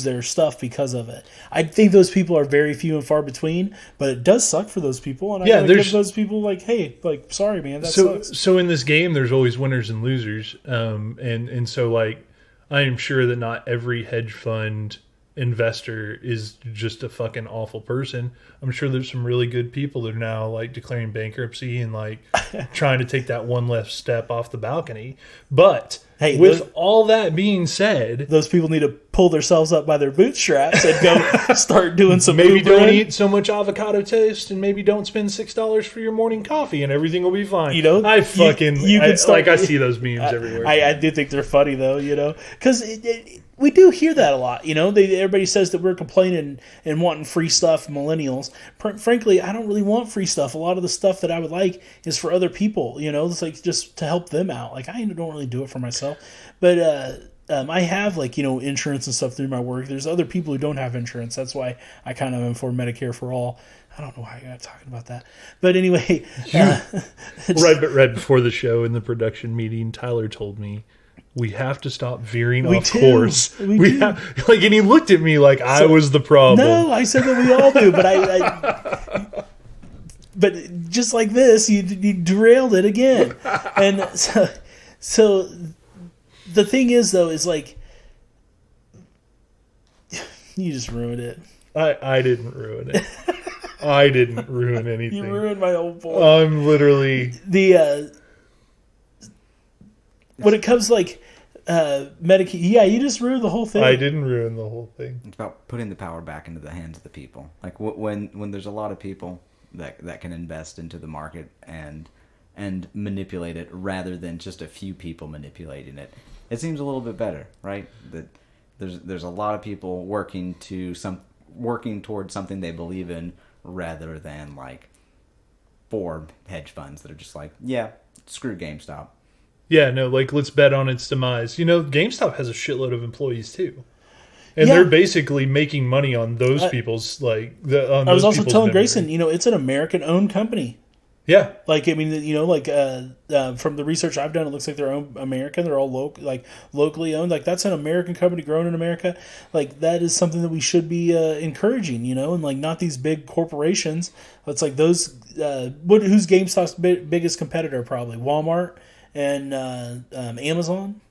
their stuff because of it. I think those people are very few and far between, but it does suck for those people. And I gotta give those people like, hey, like, sorry, man, that sucks. So in this game, there's always winners and losers. And so like, I am sure that not every hedge fund investor is just a fucking awful person. I'm sure there's some really good people that are now like declaring bankruptcy and like trying to take that one left step off the balcony. But hey, with all that being said, those people need to pull themselves up by their bootstraps and go start doing some maybe Ubering. Don't eat so much avocado toast and maybe don't spend $6 for your morning coffee and everything will be fine. I see those memes everywhere. I do think they're funny though, because we do hear that a lot. Everybody says that we're complaining and wanting free stuff, millennials. Frankly, I don't really want free stuff. A lot of the stuff that I would like is for other people. It's like just to help them out. Like I don't really do it for myself, but I have like insurance and stuff through my work. There's other people who don't have insurance. That's why I kind of am for Medicare for all. I don't know why I got talking about that, but anyway, right before the show in the production meeting, Tyler told me, we have to stop veering off course. We have, and he looked at me like I was the problem. No, I said that we all do, but but just like this, you derailed it again. And so the thing is, though, is like you just ruined it. I didn't ruin it. I didn't ruin anything. You ruined my whole point. I'm literally when it comes to like Medicaid, yeah, you just ruined the whole thing. I didn't ruin the whole thing. It's about putting the power back into the hands of the people. Like when there's a lot of people that can invest into the market and manipulate it rather than just a few people manipulating it, it seems a little bit better, right? That there's a lot of people working towards something they believe in rather than like 4 hedge funds that are just like, yeah, screw GameStop. Yeah, no, like let's bet on its demise. GameStop has a shitload of employees too, and they're basically making money on those people's like. I was also telling Grayson, it's an American-owned company. Yeah, like I mean, from the research I've done, it looks like they're American. They're all locally owned. Like that's an American company grown in America. Like that is something that we should be encouraging, and like not these big corporations. It's like those. Who's GameStop's biggest competitor? Probably Walmart and Amazon.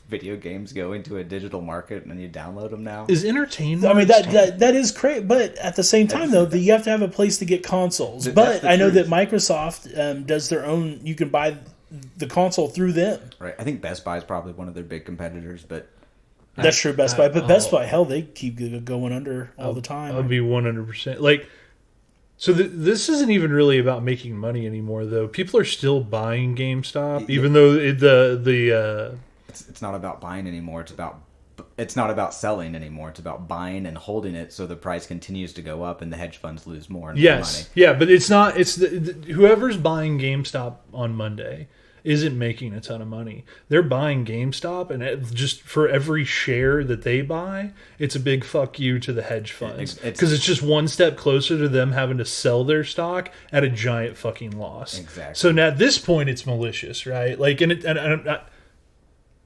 Video games go into a digital market and you download them now. Is entertainment? I mean that is great, but at the same time though, you have to have a place to get consoles. But I know that Microsoft does their own. You can buy the console through them. Right. I think Best Buy is probably one of their big competitors, but that's true. Best Buy, but Best Buy, hell, they keep going under all the time. I'll be 100% like. So this isn't even really about making money anymore, though. People are still buying GameStop, even though It's not about buying anymore. It's not about selling anymore. It's about buying and holding it so the price continues to go up and the hedge funds lose more and more money. Yeah, but it's not. It's whoever's buying GameStop on Monday isn't making a ton of money. They're buying GameStop, and just for every share that they buy, it's a big fuck you to the hedge funds because it's just one step closer to them having to sell their stock at a giant fucking loss. Exactly. So now at this point, it's malicious, right? Like,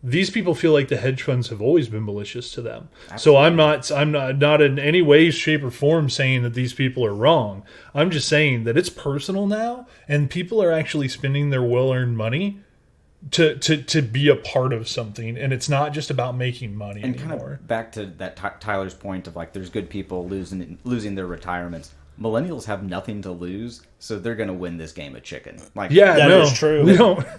these people feel like the hedge funds have always been malicious to them. Absolutely. So I'm not in any way, shape, or form saying that these people are wrong. I'm just saying that it's personal now, and people are actually spending their well-earned money to be a part of something, and it's not just about making money and anymore. Kind of back to that Tyler's point of like, there's good people losing their retirements. millennials have nothing to lose, so they're going to win this game of chicken. Like, Yeah, That no, is true.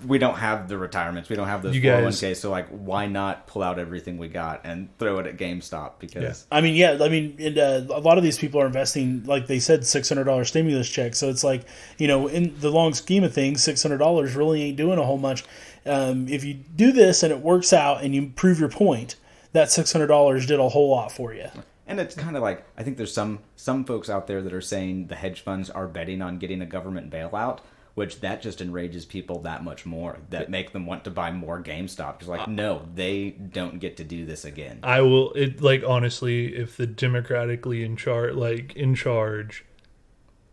we don't have the retirements, we don't have those You guys- 401k, so like, why not pull out everything we got and throw it at GameStop? Because I mean, a lot of these people are investing, like they said, $600 stimulus check. So it's like, in the long scheme of things, $600 really ain't doing a whole much. If you do this and it works out and you prove your point, that $600 did a whole lot for you. And it's kind of like, I think there's some folks out there that are saying the hedge funds are betting on getting a government bailout, which that just enrages people that much more, that make them want to buy more GameStop. Because like, no, they don't get to do this again. I will. It like honestly, if the democratically in charge,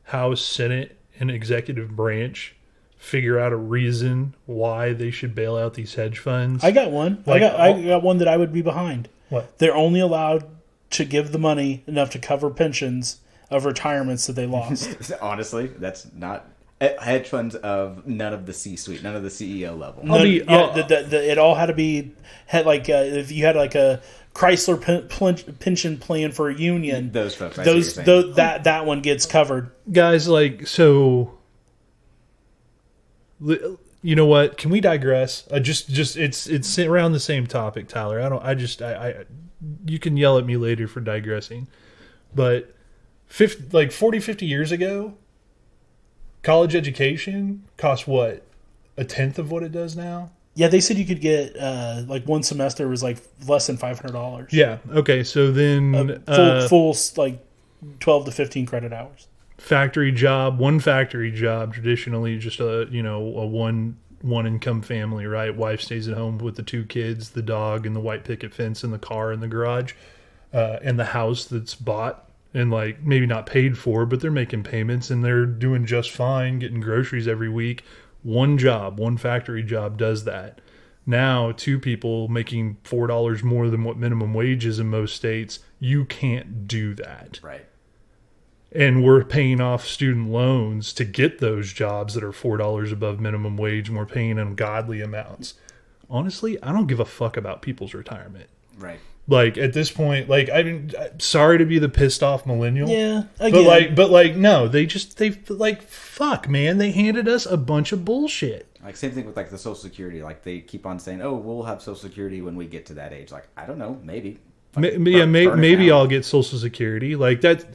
House, Senate, and executive branch figure out a reason why they should bail out these hedge funds. I got one. Like, I got one that I would be behind. What? They're only allowed to give the money enough to cover pensions of retirements that they lost. Honestly, that's not hedge funds of none of the C-suite, none of the CEO level. It all had to be if you had like a Chrysler pension plan for a union. Those folks, I see what you're saying. That one gets covered. Guys, like, so you know what? Can we digress? It's around the same topic, Tyler. You can yell at me later for digressing, but 40, 50 years ago, college education cost what? A tenth of what it does now? Yeah, they said you could get one semester was like less than $500. Yeah. Okay. So then Full like 12 to 15 credit hours. one factory job, traditionally just a one income family, right? Wife stays at home with the 2 kids, the dog, and the white picket fence, and the car in the garage, and the house that's bought and like maybe not paid for, but they're making payments and they're doing just fine, getting groceries every week. One factory job does that. Now, 2 people making $4 more than what minimum wage is in most states, you can't do that. Right. And we're paying off student loans to get those jobs that are $4 above minimum wage, and we're paying ungodly amounts. Honestly, I don't give a fuck about people's retirement. Right. Like, at this point, like, I'm sorry to be the pissed off millennial. Yeah, again. But no, fuck, man, they handed us a bunch of bullshit. Like, same thing with like the Social Security. Like, they keep on saying, "Oh, we'll have Social Security when we get to that age." Like, I don't know, maybe. Maybe I'll get Social Security. Like that.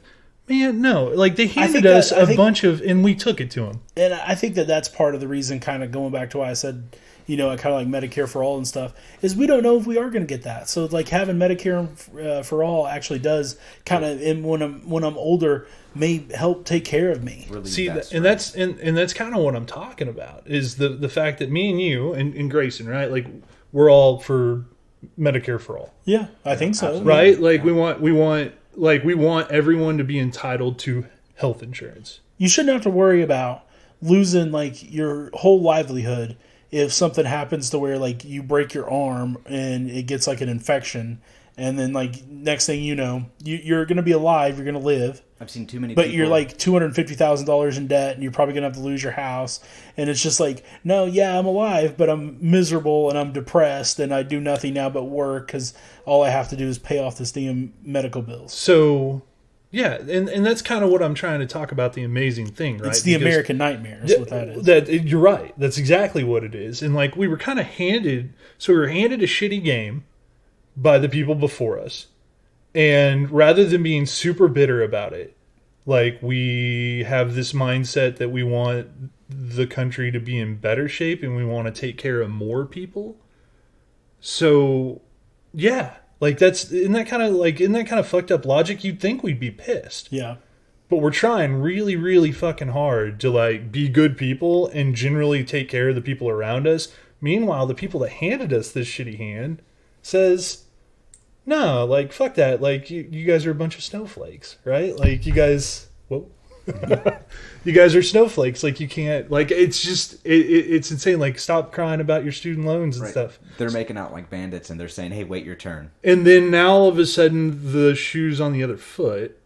Man, no. Like, they handed us a bunch of, and we took it to them. And I think that's part of the reason, kind of going back to why I said, I kind of like Medicare for all and stuff, is we don't know if we are going to get that. So, like, having Medicare for all actually does kind of, when I'm older, may help take care of me. See, that's kind of what I'm talking about, is the fact that me and you and Grayson, right? Like, we're all for Medicare for all. Yeah, I think so. Right? Like, we want everyone to be entitled to health insurance. You shouldn't have to worry about losing like your whole livelihood if something happens to where like you break your arm and it gets like an infection, and then like next thing you know, you're going to be alive, you're going to live. I've seen too many but people. You're like $250,000 in debt, and you're probably going to have to lose your house. And it's just like, no, yeah, I'm alive, but I'm miserable and I'm depressed and I do nothing now but work because all I have to do is pay off this damn medical bills. So, yeah, and that's kind of what I'm trying to talk about, the amazing thing, right? It's the American nightmare is what that is. You're right. That's exactly what it is. And like, we were kind of handed a shitty game by the people before us. And rather than being super bitter about it, like, we have this mindset that we want the country to be in better shape and we want to take care of more people. So, yeah, like, in that kind of fucked up logic, you'd think we'd be pissed. Yeah. But we're trying really, really fucking hard to like be good people and generally take care of the people around us. Meanwhile, the people that handed us this shitty hand says, no, like, fuck that. Like, you guys are a bunch of snowflakes, right? Like, you guys, whoa. You guys are snowflakes. Like, you can't, like, it's just, it's insane. Like, stop crying about your student loans and stuff. They're making out like bandits and they're saying, hey, wait your turn. And then now all of a sudden the shoe's on the other foot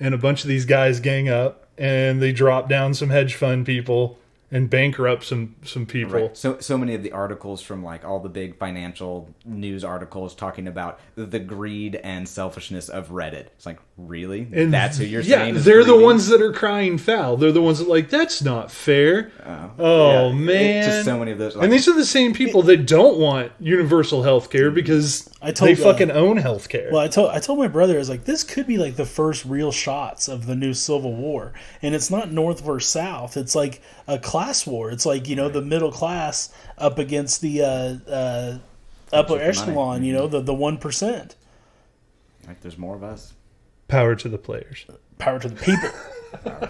and a bunch of these guys gang up and they drop down some hedge fund people and bankrupt some people. Right. So many of the articles from like all the big financial news articles talking about the greed and selfishness of Reddit. It's like, really? And that's who you're saying? Yeah, is they're the greedy? ones that are crying foul. They're the ones that like, that's not fair. Oh, Yeah, man. it's just so many of those. Like, And these are the same people that don't want universal health care because they fucking own health care. Well, I told my brother, I was like, this could be like the first real shots of the new Civil War, and it's not North versus South. It's like a class war. It's like, you know, the middle class up against the upper echelon. You know, the 1%. like, there's more of us. Power to the players. Power to the people.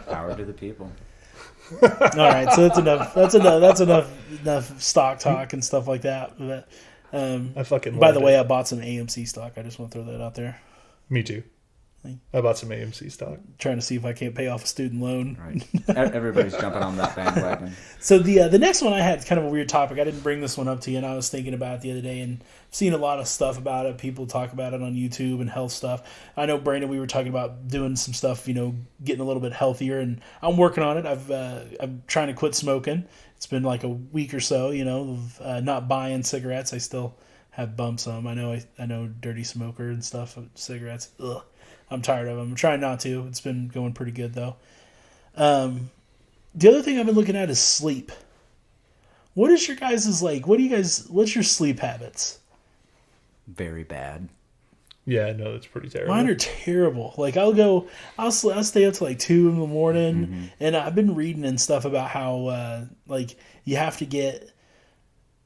Power to the people. All right, so that's enough. That's enough stock talk and stuff like that. But, I fucking by love the it. way, I bought some AMC stock. I just want to throw that out there. Me too. I bought some AMC stock. Trying to see if I can't pay off a student loan. Right. Everybody's jumping on that bandwagon. So the next one I had is kind of a weird topic. I didn't bring this one up to you, and I was thinking about it the other day, and I've seen a lot of stuff about it. People talk about it on YouTube and health stuff. I know, Brandon, we were talking about doing some stuff, you know, getting a little bit healthier, and I'm working on it. I'm trying to quit smoking. It's been like a week or so, you know, of not buying cigarettes. I still have bumps on them. I know, dirty smoker and stuff. Cigarettes, ugh. I'm tired of them. I'm trying not to. It's been going pretty good, though. The other thing I've been looking at is sleep. What is your guys' like? What's your sleep habits? Very bad. Yeah, no, it's pretty terrible. Mine are terrible. Like I'll stay up to like 2 in the morning, and I've been reading and stuff about how like you have to get.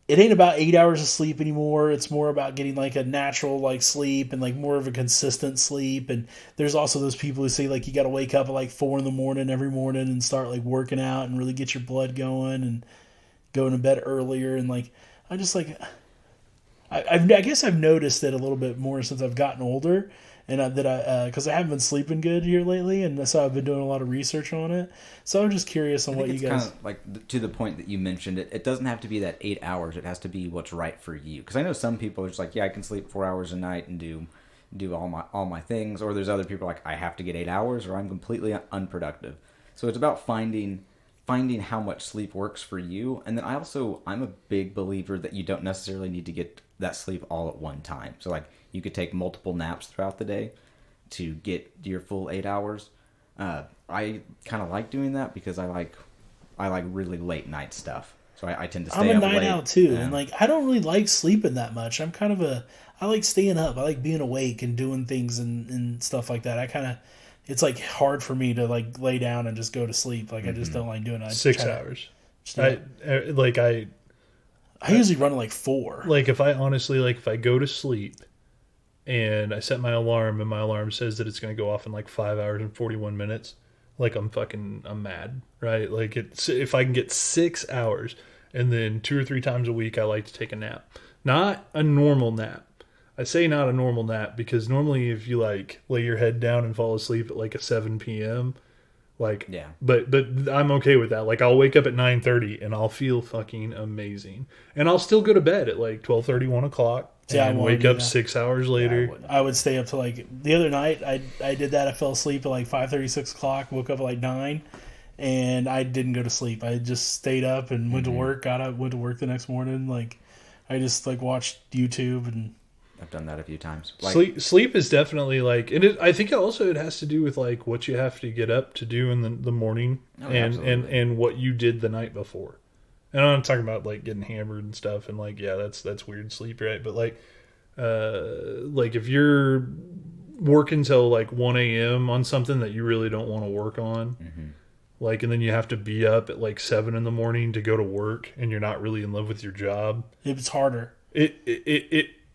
It ain't about 8 hours of sleep anymore. It's more about getting like a natural like sleep and like more of a consistent sleep. And there's also those people who say like you got to wake up at like 4 in the morning every morning and start like working out and really get your blood going and going to bed earlier. And like I just like I guess I've noticed it a little bit more since I've gotten older, and because I haven't been sleeping good here lately, and so I've been doing a lot of research on it. So I'm just curious on what you guys. Kind of like to the point that you mentioned, it doesn't have to be that 8 hours. It has to be what's right for you. Because I know some people are just like, yeah, I can sleep 4 hours a night and do all my things. Or there's other people like, I have to get 8 hours, or I'm completely unproductive. So it's about finding how much sleep works for you. And then I'm a big believer that you don't necessarily need to get that sleep all at one time. So like you could take multiple naps throughout the day to get your full 8 hours. I kind of like doing that because I like really late night stuff. So I tend to stay up late. I'm a night out too, and like I don't really like sleeping that much. I like staying up. I like being awake and doing things and stuff like that. It's like hard for me to like lay down and just go to sleep. Like I just don't like doing it. 6 hours. I usually run like 4. Like if I go to sleep and I set my alarm and my alarm says that it's going to go off in like 5 hours and 41 minutes, like I'm mad, right? Like if I can get 6 hours, and then 2 or 3 times a week I like to take a nap. Not a normal nap. I say not a normal nap because normally if you like lay your head down and fall asleep at like a 7 p.m., like, yeah. But I'm okay with that. Like I'll wake up at 9:30 and I'll feel fucking amazing, and I'll still go to bed at like 12:30, 1 o'clock, and wake up 6 hours later. Yeah, I would stay up to like the other night. I did that. I fell asleep at like 5:30, 6 o'clock. Woke up at like 9, and I didn't go to sleep. I just stayed up and went to work. Got up, went to work the next morning. Like I just like watched YouTube and. I've done that a few times. Like, sleep is definitely like, and I think it has to do with like what you have to get up to do in the morning, and what you did the night before. And I'm not talking about like getting hammered and stuff, and like that's weird sleep, right? But like if you're working till like 1 a.m. on something that you really don't want to work on, like, and then you have to be up at like 7 in the morning to go to work, and you're not really in love with your job. It's harder.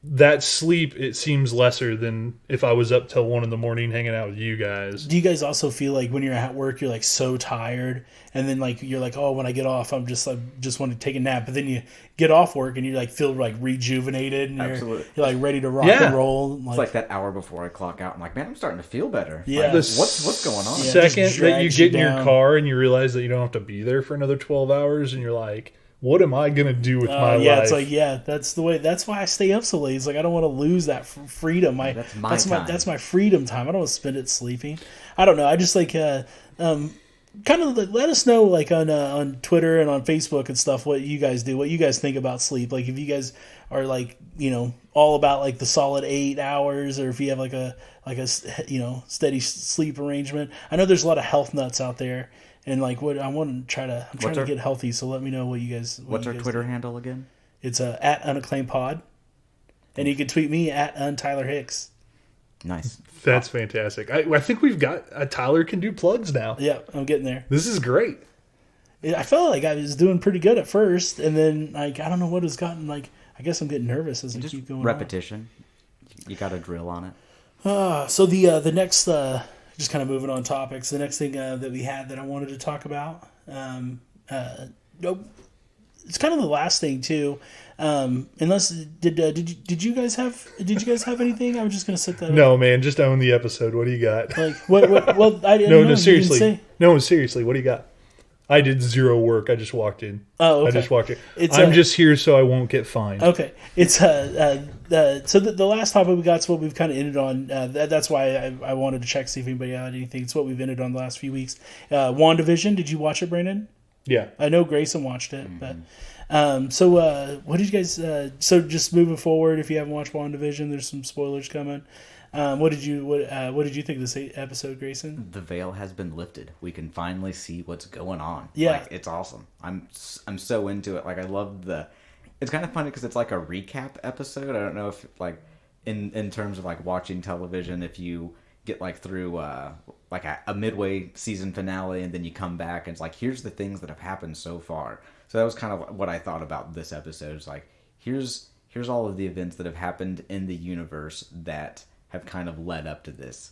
That sleep, it seems lesser than if I was up till 1 in the morning hanging out with you guys. Do you guys also feel like when you're at work, you're like so tired, and then like you're like, oh, when I get off, I'm just want to take a nap. But then you get off work and you like feel like rejuvenated, and you're like ready to rock and roll. It's like that hour before I clock out. I'm like, man, I'm starting to feel better. Yeah, like, what's going on? The second that you get in your car and you realize that you don't have to be there for another 12 hours, and you're like, what am I going to do with my life? It's like, that's the way. That's why I stay up so late. It's like I don't want to lose that freedom. That's my freedom time. I don't want to spend it sleeping. I don't know. I just like kind of let us know, like on Twitter and on Facebook and stuff, what you guys do, what you guys think about sleep. Like if you guys are like, you know, all about like the solid 8 hours, or if you have like a you know, steady sleep arrangement. I know there's a lot of health nuts out there, and like what I want to try to, I'm trying to get healthy. So let me know what you guys. What's our Twitter handle again? It's at Unacclaimed Pod, and you can tweet me at Tyler Hicks. Nice. That's fantastic. I think we've got Tyler can do plugs now. Yeah, I'm getting there. This is great. I felt like I was doing pretty good at first, and then like I don't know what has gotten, like I guess I'm getting nervous as I keep going. Repetition. You got to drill on it. So the next, just kind of moving on topics. The next thing that we had that I wanted to talk about, it's kind of the last thing too. Unless did you guys have anything? I was just gonna set that. No, man, just own the episode. What do you got? Like what? Well, I didn't. No, know. no, seriously. No, seriously. What do you got? I did zero work. I just walked in. Oh, okay. I just walked in. I'm just here so I won't get fined. Okay. It's so the last topic we got is what we've kind of ended on. That's why I wanted to check, see if anybody had anything. It's what we've ended on the last few weeks. WandaVision. Did you watch it, Brandon? Yeah. I know Grayson watched it, but so what did you guys? So just moving forward, if you haven't watched WandaVision, there's some spoilers coming. What did you think of this episode, Grayson? The veil has been lifted. We can finally see what's going on. Yeah, like, it's awesome. I'm so into it. Like I love the. It's kind of funny because it's like a recap episode. I don't know if like in terms of like watching television, if you get like through like a midway season finale and then you come back and it's like here's the things that have happened so far. So that was kind of what I thought about this episode. It's like here's all of the events that have happened in the universe that have kind of led up to this.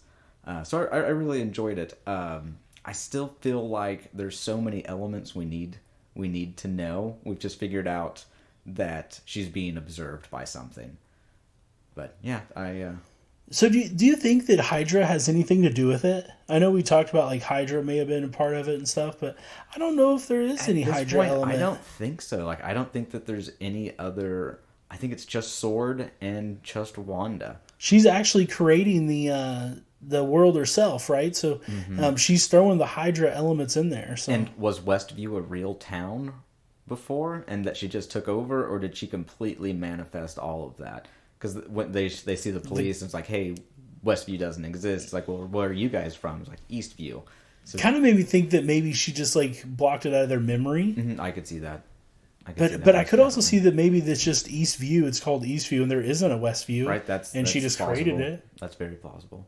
So I really enjoyed it. I still feel like there's so many elements we need to know. We've just figured out that she's being observed by something. But yeah, So do you think that Hydra has anything to do with it? I know we talked about like Hydra may have been a part of it and stuff, but I don't know if there is any Hydra element. I don't think so. Like I don't think that there's any other. I think it's just Sword and just Wanda. She's actually creating the world herself, right? So she's throwing the Hydra elements in there. So. And was Westview a real town before, and that she just took over, or did she completely manifest all of that? Because when they see the police, and it's like, hey, Westview doesn't exist. It's like, well, where are you guys from? It's like Eastview. So, kind of made me think that maybe she just like blocked it out of their memory. I could see that. But I could also see that maybe that's just Eastview. It's called Eastview, and there isn't a Westview. Right. That's she just plausible. created it. That's very plausible.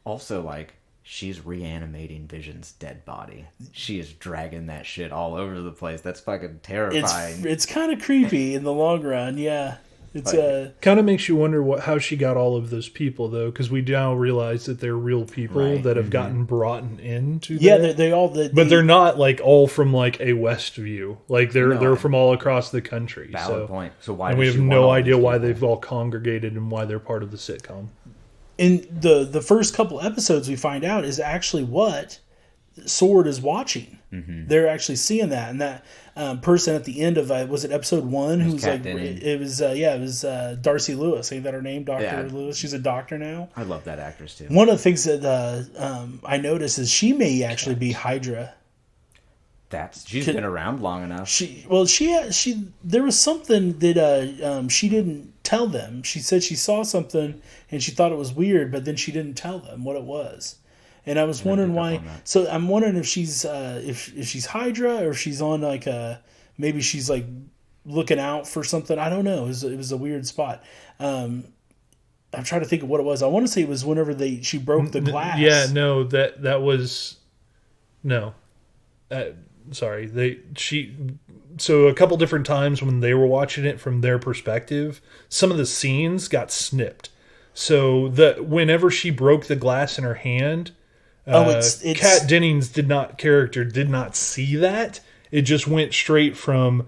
Also, like she's reanimating Vision's dead body. She is dragging that shit all over the place. That's fucking terrifying. It's kind of creepy in the long run. Yeah. It's kind of makes you wonder how she got all of those people though, because we now realize that they're real people that have gotten brought into. Yeah, they all. But they're not like all from like a Westview. Like they're from all across the country. Valid point. So why? And we have no idea why they've all congregated and why they're part of the sitcom. In the first couple episodes, we find out is actually what Sword is watching. They're actually seeing that, and that person at the end of was it episode 1 who's like it was Darcy Lewis. Ain't that her name, Dr. Lewis? She's a doctor now. I love that actress too. One of the things that I noticed is she may actually be Hydra. She's been around long enough. There was something that she didn't tell them. She said she saw something and she thought it was weird, but then she didn't tell them what it was. And I was wondering why. So I'm wondering if she's if she's Hydra or if she's on like maybe she's like looking out for something. I don't know. It was a weird spot. I'm trying to think of what it was. I want to say it was whenever she broke the glass. Yeah, no, that was no. Sorry, So a couple different times when they were watching it from their perspective, some of the scenes got snipped. So whenever she broke the glass in her hand. Kat Dennings did not see that. It just went straight from.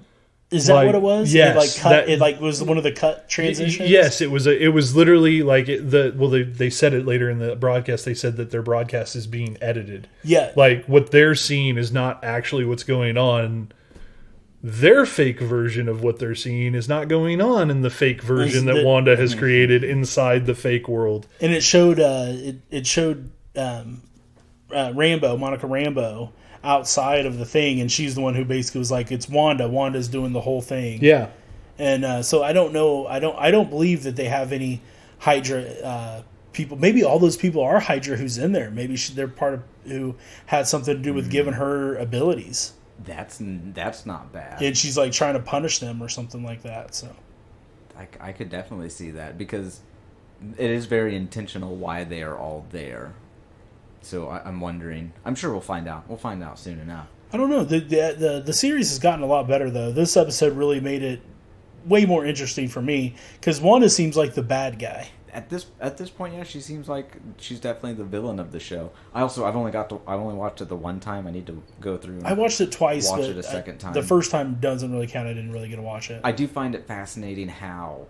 Is that what it was? Yes, it was one of the cut transitions. Yes, it was. It was literally like they said it later in the broadcast. They said that their broadcast is being edited. Yeah, like what they're seeing is not actually what's going on. Their fake version of what they're seeing is not going on in the fake version that Wanda has created inside the fake world. And it showed. It showed. Monica Rambeau, outside of the thing, and she's the one who basically was like, "It's Wanda. Wanda's doing the whole thing." Yeah. And so I don't know. I don't believe that they have any Hydra people. Maybe all those people are Hydra who's in there. Maybe they're part of who had something to do with giving her abilities. That's not bad. And she's like trying to punish them or something like that. So I could definitely see that, because it is very intentional why they are all there. So I'm wondering. I'm sure we'll find out. We'll find out soon enough. I don't know. The series has gotten a lot better though. This episode really made it way more interesting for me, because Wanda seems like the bad guy. At this point, yeah, she seems like she's definitely the villain of the show. I've only watched it the one time. I need to go through. I watched it twice. Watch but it a second time. The first time doesn't really count. I didn't really get to watch it. I do find it fascinating how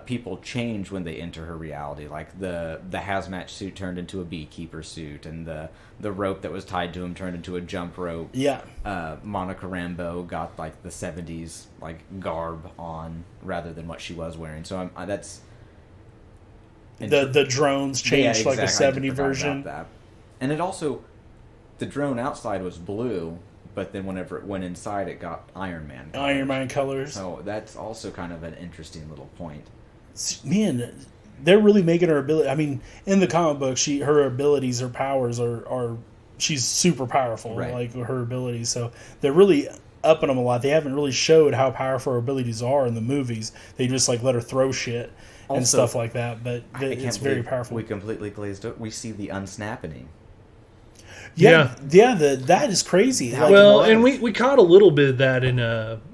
people change when they enter her reality. Like the hazmat suit turned into a beekeeper suit, and the rope that was tied to him turned into a jump rope. Yeah. Monica Rambeau got like the 70s like garb on rather than what she was wearing. So that's the drones changed, like the 70 version. About that. And it also, the drone outside was blue, but then whenever it went inside, it got Iron Man colors. Iron Man colors. So that's also kind of an interesting little point. Man, they're really making her ability. I mean, in the comic book, her abilities, her powers are she's super powerful, right. Like her abilities. So they're really upping them a lot. They haven't really showed how powerful her abilities are in the movies. They just like let her throw shit and Also, stuff like that. But it's very powerful. We completely glazed it. We see the unsnapping. Yeah, that is crazy. Like, Well, and we caught a little bit of that in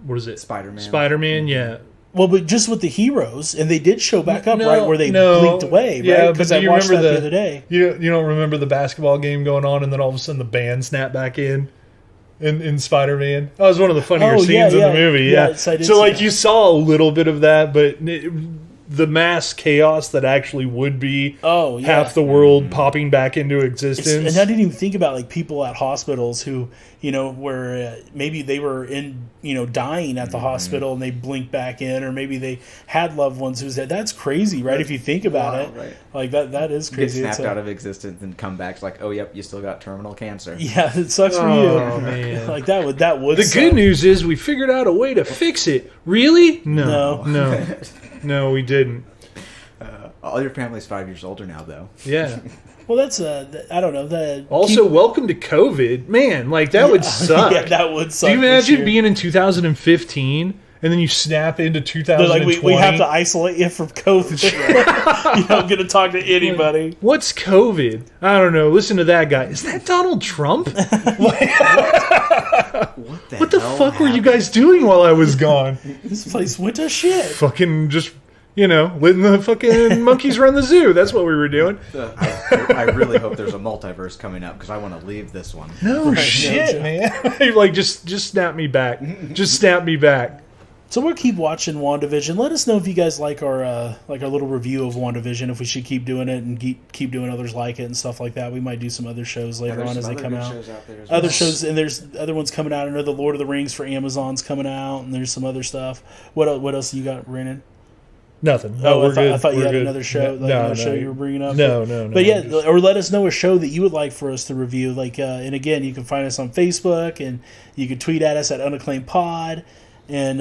what is it? Spider-Man. Spider-Man, yeah. well, but just with the heroes, and they did show back up right where they blinked away, Yeah, right? Because but I do you watched that remember the other day. You don't remember the basketball game going on, and then all of a sudden the band snapped back in Spider-Man? That was one of the funnier scenes in the movie. Yeah, so you saw a little bit of that, but the mass chaos that actually would be half the world popping back into existence. And I didn't even think about like people at hospitals who, where maybe they were dying at the hospital and they blinked back in, or maybe they had loved ones who's dead. That's crazy, right? If you think about it, right. Like that is crazy. Get snapped out of existence and come back. It's like, oh, yep, you still got terminal cancer. Yeah, it sucks for you. Man. Like that would. The suck. good news is we figured out a way to fix it. Really? No. No, we didn't. All your family's 5 years older now, though. Yeah. Well, that's I don't know. Welcome to COVID, man. Like that would suck. Yeah, that would suck. Do you imagine being in 2015 and then you snap into 2020? Like we have to isolate you from COVID. You don't get to talk to anybody. What's COVID? I don't know. Listen to that guy. Is that Donald Trump? What the fuck were you guys doing while I was gone? This place went to shit. Fucking just, letting the fucking monkeys run the zoo. That's what we were doing. I really hope there's a multiverse coming up, because I want to leave this one. No shit, man. Like, just snap me back. Just snap me back. So we'll keep watching WandaVision. Let us know if you guys like our little review of WandaVision, if we should keep doing it and keep doing others like it and stuff like that. We might do some other shows later on as they come out. Other shows, and there's other ones coming out. I know the Lord of the Rings for Amazon's coming out, and there's some other stuff. What else you got, Brandon? Nothing. I thought you had another show. Another show you were bringing up. No. But yeah, or let us know a show that you would like for us to review. Like, and again, you can find us on Facebook, and you can tweet at us at Unacclaimed Pod. And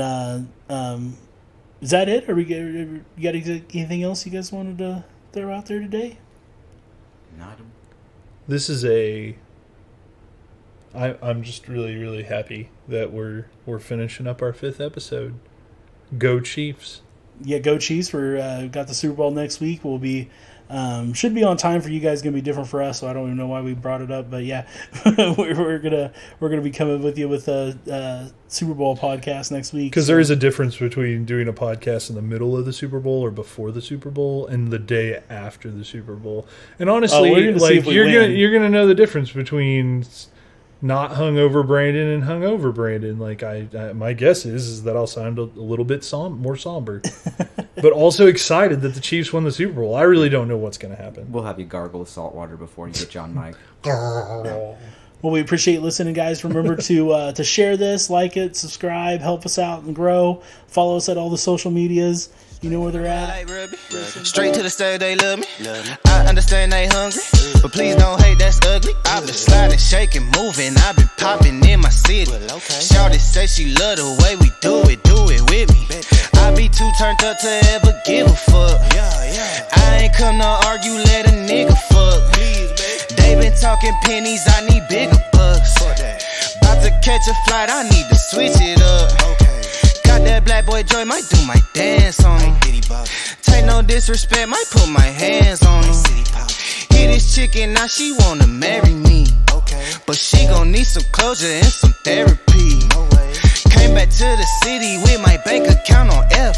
is that it? Or you got anything else you guys wanted to throw out there today? Not. This is I'm just really, really happy that we're finishing up our 5th episode. Go Chiefs! Yeah, go Chiefs! We're got the Super Bowl next week. We'll be should be on time for you guys. Going to be different for us, so I don't even know why we brought it up. But yeah, we're gonna be coming with you with a Super Bowl podcast next week. Because there is a difference between doing a podcast in the middle of the Super Bowl or before the Super Bowl and the day after the Super Bowl. And honestly, you're gonna know the difference between not hungover Brandon and hungover Brandon. Like my guess is that I'll sound a little bit more somber, but also excited that the Chiefs won the Super Bowl. I really don't know what's going to happen. We'll have you gargle with salt water before you get you on mic. Well, we appreciate listening, guys. Remember to share this, like it, subscribe, help us out and grow. Follow us at all the social medias. You know where they're at. Straight to the stage, they love me. I understand they hungry, but please don't hate, that's ugly. I've been sliding, shaking, moving. I've been popping in my city. Shawty say she love the way we do it with me. I be too turned up to ever give a fuck. I ain't come to argue, let a nigga fuck. They been talking pennies, I need bigger bucks. About to catch a flight, I need to switch it up. Got that black boy joy, might do my dance on him. Take no disrespect, might put my hands on him. Hit this chicken, now she wanna marry me. But she gon' need some closure and some therapy. Came back to the city with my bank account on F.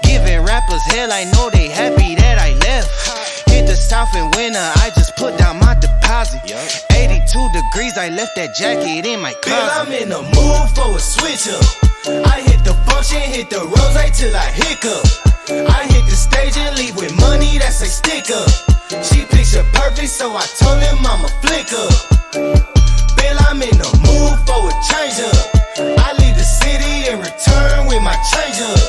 Giving rappers hell, I know they happy that I left. Hit the south in winter, I just put down my deposit. 82 degrees, I left that jacket in my closet. I'm in the mood for a switch up. I hit the function, hit the rose till I hiccup. I hit the stage and leave with money that's a stick up. She picture perfect, so I told him I'ma flick up. Bill, I'm in the mood for a change up. I leave the city and return with my change up.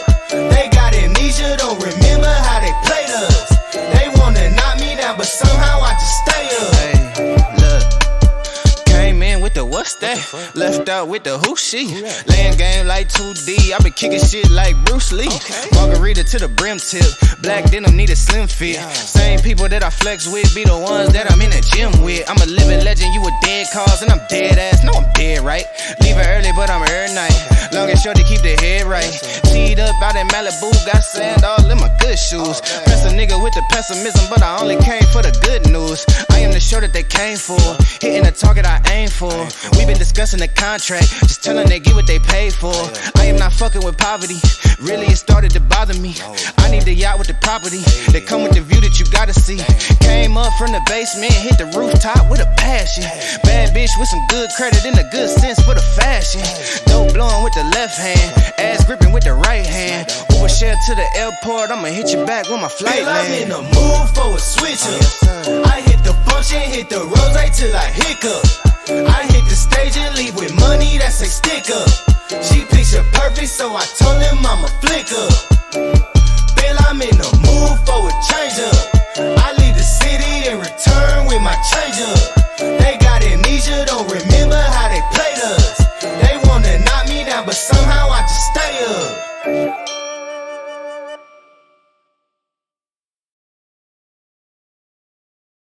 They got amnesia, don't remember how they played us. They wanna knock me down, but somehow I just stay up. Hey, look. Came in with the what's that? Left out with the who she. Laying game like 2D. I been kicking shit like Bruce Lee. Margarita to the brim tip. Black denim need a slim fit. Same people that I flex with be the ones that I'm in the gym with. I'm a living legend, you a dead cause, and I'm dead ass. No, I'm dead, right? Leaving early, but I'm here night. Long and short to keep the head right. Teed up out in Malibu, got sand all in my good shoes. Press a nigga with the pessimism, but I only came for the good news. I am the show that they came for. Hitting the target I aim for. We been discussing the contract, just telling they get what they paid for. I am not fucking with poverty. Really, it started to bother me. I need the yacht with the property. They come with the view that you gotta see. Came up from the basement, hit the rooftop with a passion. Bad bitch with some good credit and a good sense for the fashion. Dope blowing with the left hand, ass gripping with the right hand. Uber share to the airport, I'ma hit you back when my flight Bill, I'm in land. the mood for a switch up. I hit the function, hit the rose till I hiccup. I hit the stage and leave with money that's a stick up.